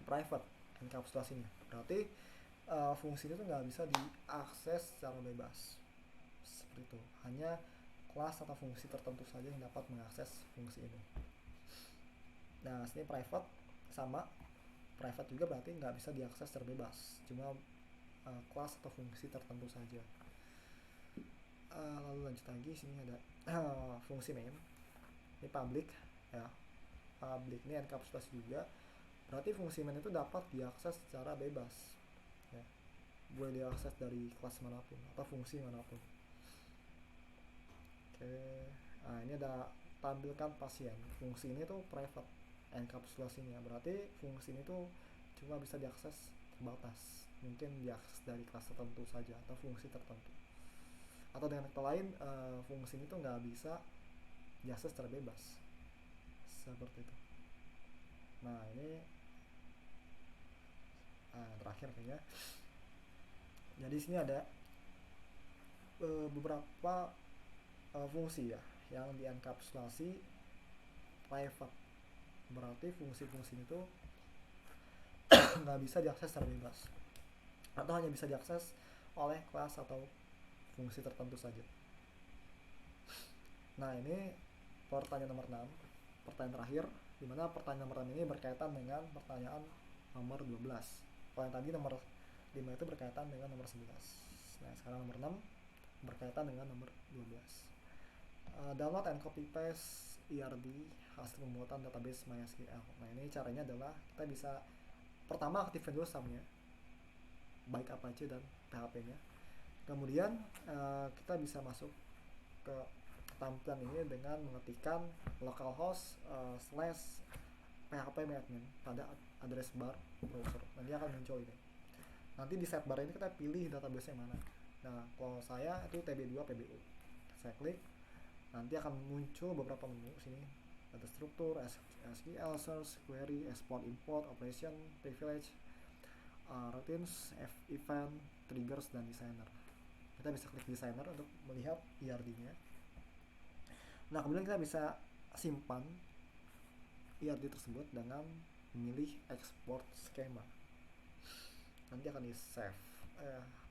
private enkapsulasinya, berarti fungsi itu nggak bisa diakses secara bebas seperti itu, hanya kelas atau fungsi tertentu saja yang dapat mengakses fungsi ini. Nah, sini private sama private juga berarti nggak bisa diakses secara bebas, cuma kelas atau fungsi tertentu saja. Lalu lanjut lagi, sini ada fungsi main, ini public ya, public ini enkapsulasi juga, berarti fungsi main itu dapat diakses secara bebas ya, boleh diakses dari kelas manapun atau fungsi manapun. Oke, nah ini ada tampilkan pasien, fungsi ini tuh private enkapsulasinya, berarti fungsi ini tuh cuma bisa diakses terbatas, mungkin diakses dari kelas tertentu saja atau fungsi tertentu, atau dengan kata lain fungsi ini tuh nggak bisa diakses secara bebas seperti itu. Nah, ini terakhir kayaknya. Jadi sini ada beberapa fungsi ya yang dienkapsulasi private, berarti fungsi-fungsi itu nggak bisa diakses secara bebas atau hanya bisa diakses oleh kelas atau fungsi tertentu saja. Nah, ini pertanyaan nomor 6, pertanyaan terakhir, dimana pertanyaan nomor 6 ini berkaitan dengan pertanyaan nomor 12. Kalau yang tadi nomor 5 itu berkaitan dengan nomor 11. Nah, sekarang nomor 6 berkaitan dengan nomor 12. Download and copy paste ERD hasil pembuatan database MySQL. Nah, ini caranya adalah kita bisa pertama aktifkan dulu SAM-nya, baik Apache dan PHP-nya. Kemudian kita bisa masuk ke tampilan ini dengan mengetikkan localhost /phpMyAdmin pada address bar browser. Nanti akan muncul ini. Nanti di sidebar ini kita pilih database yang mana. Nah, kalau saya itu TB2 PBU. Saya klik, nanti akan muncul beberapa menu sini. Ada struktur, SQL, search, query, export, import, operation, privilege, routines, event, triggers, dan designer. Kita bisa klik designer untuk melihat ERD-nya. Nah, kemudian kita bisa simpan ERD tersebut dengan memilih export schema. Nanti akan di save.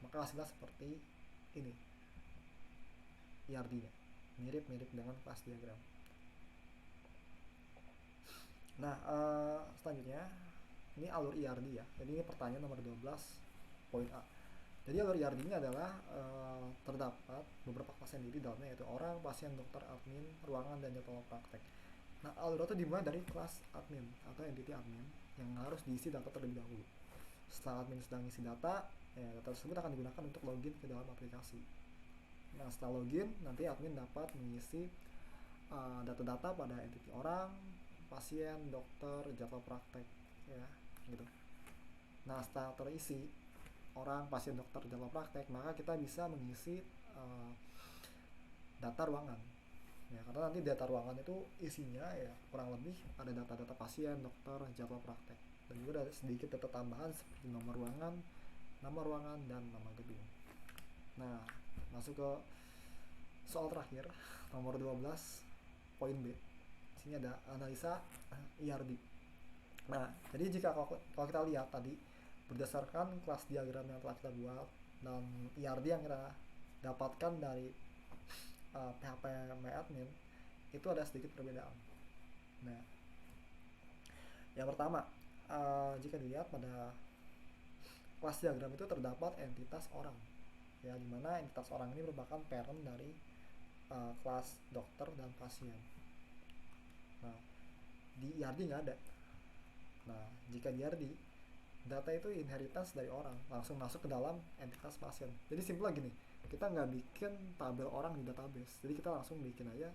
Maka hasilnya seperti ini ERD-nya, mirip-mirip dengan class diagram. Nah, selanjutnya ini alur ERD ya. Jadi ini pertanyaan nomor 12 poin A. Jadi alur ERD ini adalah terdapat beberapa kelas sendiri dalamnya, yaitu orang, pasien, dokter, admin, ruangan, dan jadwal praktek. Nah, alur itu dimulai dari kelas admin atau entity admin yang harus diisi data terlebih dahulu. Setelah admin sedang isi data, data tersebut akan digunakan untuk login ke dalam aplikasi. Nah, setelah login, nanti admin dapat mengisi data-data pada entity orang, pasien, dokter, jadwal praktek, ya, gitu. Nah, setelah terisi orang, pasien, dokter, jadwal praktek, maka kita bisa mengisi data ruangan. Ya, karena nanti data ruangan itu isinya ya kurang lebih ada data-data pasien, dokter, jadwal praktek, dan juga ada sedikit data tambahan seperti nomor ruangan, dan nama gedung. Nah, masuk ke soal terakhir, nomor 12 poin B. Di sini ada analisa ERD. Nah, jadi jika kalau kita lihat tadi berdasarkan kelas diagram yang telah kita buat dan ERD yang kita dapatkan dari phpMyAdmin, itu ada sedikit perbedaan. Nah, yang pertama, jika dilihat pada kelas diagram itu terdapat entitas orang, ya, dimana entitas orang ini merupakan parent dari kelas dokter dan pasien. Nah, di ERD nggak ada. Nah, jika di ERD, data itu inheritance dari orang langsung masuk ke dalam entitas pasien. Jadi simpel gini, kita nggak bikin tabel orang di database, jadi kita langsung bikin aja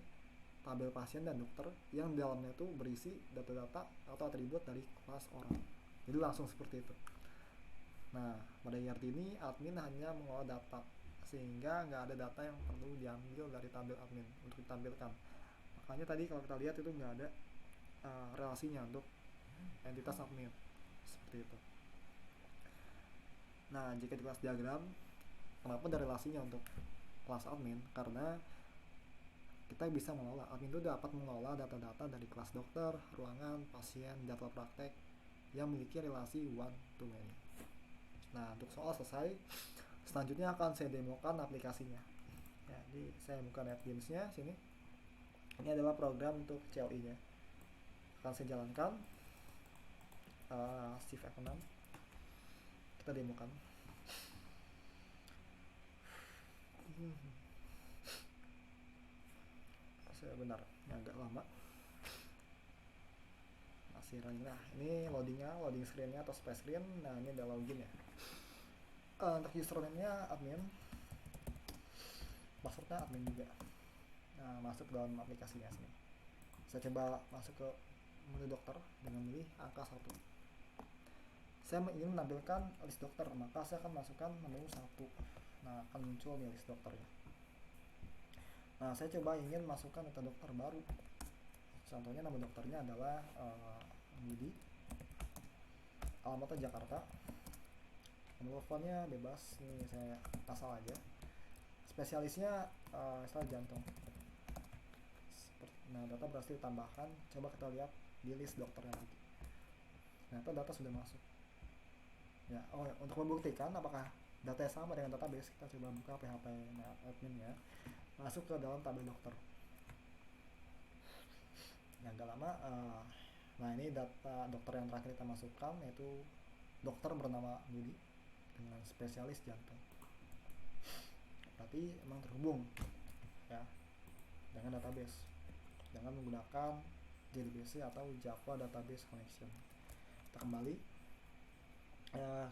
tabel pasien dan dokter yang di dalamnya itu berisi data-data atau atribut dari kelas orang. Jadi langsung seperti itu. Nah, pada IRT ini admin hanya mengolah data, sehingga nggak ada data yang perlu diambil dari tabel admin untuk ditampilkan. Makanya tadi kalau kita lihat itu nggak ada relasinya untuk entitas admin seperti itu. Nah, jika di kelas diagram, kenapa ada relasinya untuk kelas admin? Karena kita bisa mengolah, admin itu dapat mengolah data-data dari kelas dokter, ruangan, pasien, jadwal praktek yang memiliki relasi one to many. Nah, untuk soal selesai, selanjutnya akan saya demokan aplikasinya. Ya, jadi saya buka NetBeans-nya sini. Ini adalah program untuk CLI-nya. Akan saya jalankan. Shift F6. Kita demokan. Benar, ini agak lama. Masih running. Nah, ini loading screen-nya atau splash screen. Nah, ini ada login ya. Untuk username-nya admin, password-nya admin juga. Nah, masuk ke dalam aplikasinya sini. Saya coba masuk ke menu dokter dengan milih angka 1. Saya ingin menampilkan list dokter, maka saya akan masukkan menu 1. Nah, akan muncul nih list dokternya. Nah, saya coba ingin masukkan data dokter baru. Contohnya nama dokternya adalah Budi, alamatnya Jakarta, nomor teleponnya bebas, ini saya asal aja. Spesialisnya misalnya jantung. Nah, data berhasil ditambahkan. Coba kita lihat di list dokternya lagi. Ternyata data sudah masuk. Ya, untuk membuktikan apakah data sama dengan database, kita coba buka PHP adminnya, masuk ke dalam tabel dokter. Yang agak lama. Nah, ini data dokter yang terakhir kita masukkan, yaitu dokter bernama Budi dengan spesialis jantung. Berarti emang terhubung ya dengan database dengan menggunakan JDBC atau Java Database Connection. Kita kembali.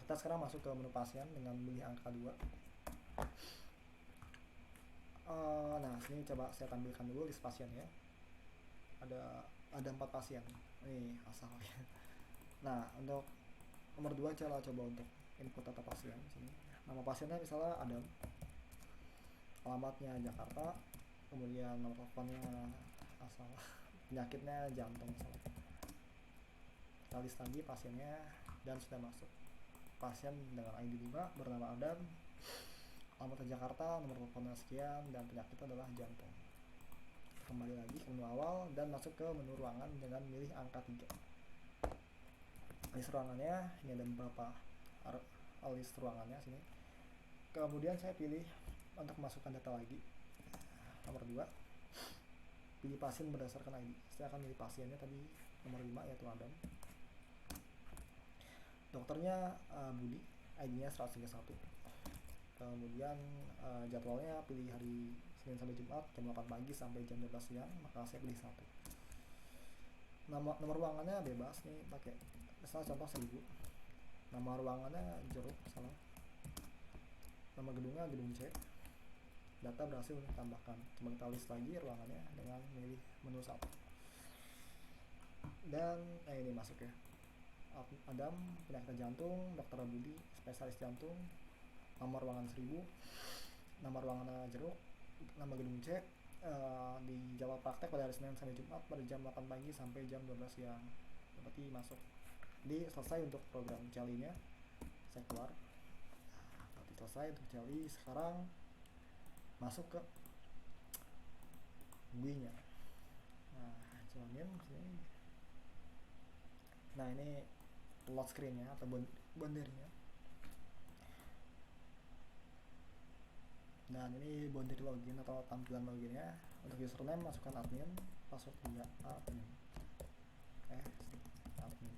Kita sekarang masuk ke menu pasien dengan pilih angka 2. Nah, sini coba saya tampilkan dulu list pasien ya. Ada 4 pasien. Ini asalnya. Nah, untuk nomor 2 coba untuk input data pasien sini. Nama pasiennya misalnya Adam. Alamatnya Jakarta. Kemudian nomor teleponnya asal. Penyakitnya jantung misalnya. Kita list lagi pasiennya dan sudah masuk. Pasien dengan ID 5 bernama Adam. Alamatnya Jakarta, nomor teleponnya sekian, dan penyakitnya adalah jantung. Kembali lagi ke menu awal dan masuk ke menu ruangan dengan milih angka 3. List ruangannya, ini ada beberapa list ruangannya sini. Kemudian saya pilih untuk masukkan data lagi. Nomor 2, pilih pasien berdasarkan ID. Saya akan pilih pasiennya tadi nomor 5 yaitu Adam. Dokternya Budi, ID-nya 131. Kemudian jadwalnya pilih hari Senin sampai Jumat jam 8 pagi sampai jam 12 siang, maka saya pilih 1. Nomor ruangannya bebas nih, pakai misalnya contoh 1000. Nama ruangannya jeruk salah. Nama gedungnya gedung C. Data berhasil ditambahkan. Coba kita list lagi ruangannya dengan milih menu 1. Dan ini masuk ya. Adam, penyakit jantung, dokter Budi, spesialis jantung, nomor ruangan 1000, nama ruangannya jeruk, nama gedung C, di jadwal praktek pada hari Senin sampai Jumat pada jam 8 pagi sampai jam 12 siang. Berarti masuk. Jadi selesai untuk program CLI-nya. Saya keluar. Berarti selesai untuk CLI. Sekarang masuk ke GUI-nya. Nah, jalanin sini. Nah, ini load screen-nya atau boundary-nya. Dan ini boundary login atau tampilan loginnya. Untuk username masukkan admin, password juga admin. Admin.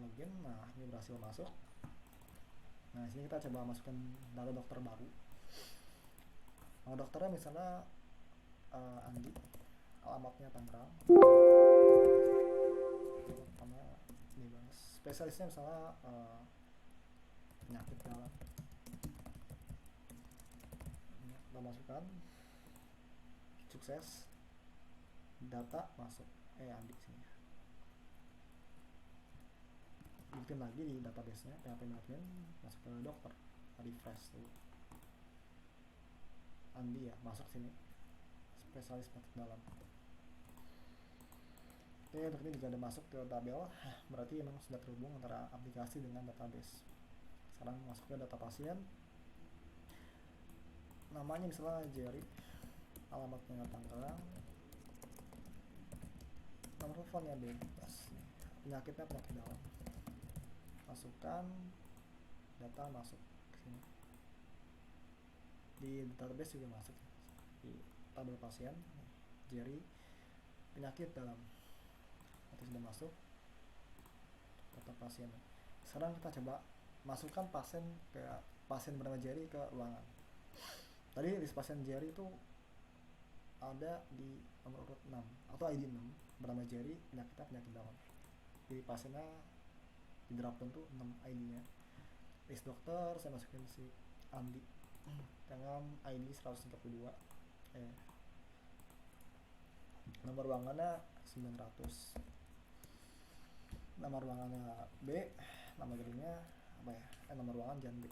Login. Nah, ini berhasil masuk. Nah, sini kita coba masukkan data dokter baru. Nama dokternya misalnya Andi, alamatnya Tangerang. Spesialisnya misalnya penyakit dalam. Kita masukkan. sukses, data masuk, Andi sini, bikin lagi di database nya PHP admin, masuk ke dokter, refresh dulu, Andi ya masuk sini, spesialis penyakit dalam. Oke, untuk ini juga ada masuk ke tabel, berarti memang sudah terhubung antara aplikasi dengan database. Sekarang masuk ke data pasien, namanya misalnya Jerry, alamatnya Tangerang, nomor teleponnya bebas, penyakitnya penyakit dalam, masukkan data, masuk ke sini, di database juga masuk di tabel pasien Jerry, penyakit dalam, itu sudah masuk data pasien. Sekarang kita coba masukkan pasien bernama Jerry ke ruangan. Tadi list pasien Jerry itu ada di nomor urut 6 atau ID 6, bernama Jerry, penyakitnya penyakit dalam. Di pasiennya di drop down tuh 6 ID-nya. List dokter saya masukin si Andi dengan ID 132. Nomor ruangannya 900. Nama ruangannya B, nama gedungnya apa ya? Nomor ruangan jangan B.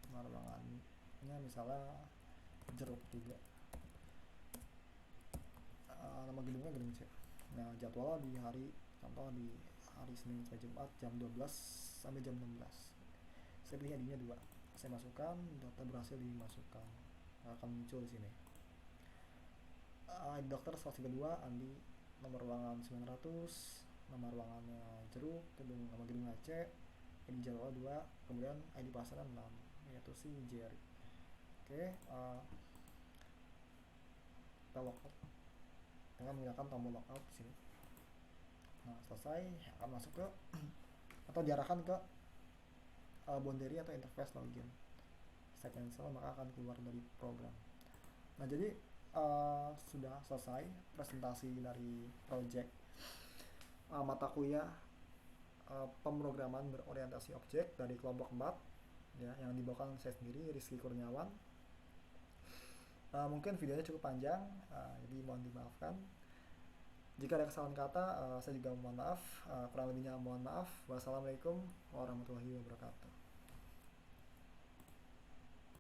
Nomor ruangannya misalnya Jeruk juga. Nama gedungnya gedung C. Nah, jadwalnya di hari, contoh di hari Senin sampai Jumat jam 12 sampai jam 16. Saya pilih ID-nya 2. Saya masukkan, data berhasil dimasukkan. Akan muncul di sini. Dokter 132, Andi, nomor ruangan 900, nama ruangannya Jeruk, nama gedungnya C, ID jadwal 2, kemudian ID pasiennya 6, yaitu si Jerry. Oke, kita logout dengan menggunakan tombol logout di sini. Nah, selesai, akan masuk ke atau diarahkan ke boundary atau interface login. Saya cancel, maka akan keluar dari program. Nah, jadi sudah selesai presentasi dari project mata kuliah pemrograman berorientasi objek dari kelompok 4 ya, yang dibawakan saya sendiri, Rizky Kurniawan. Mungkin videonya cukup panjang, jadi mohon dimaafkan jika ada kesalahan kata. Saya juga mohon maaf, kurang lebihnya mohon maaf. Wassalamualaikum warahmatullahi wabarakatuh.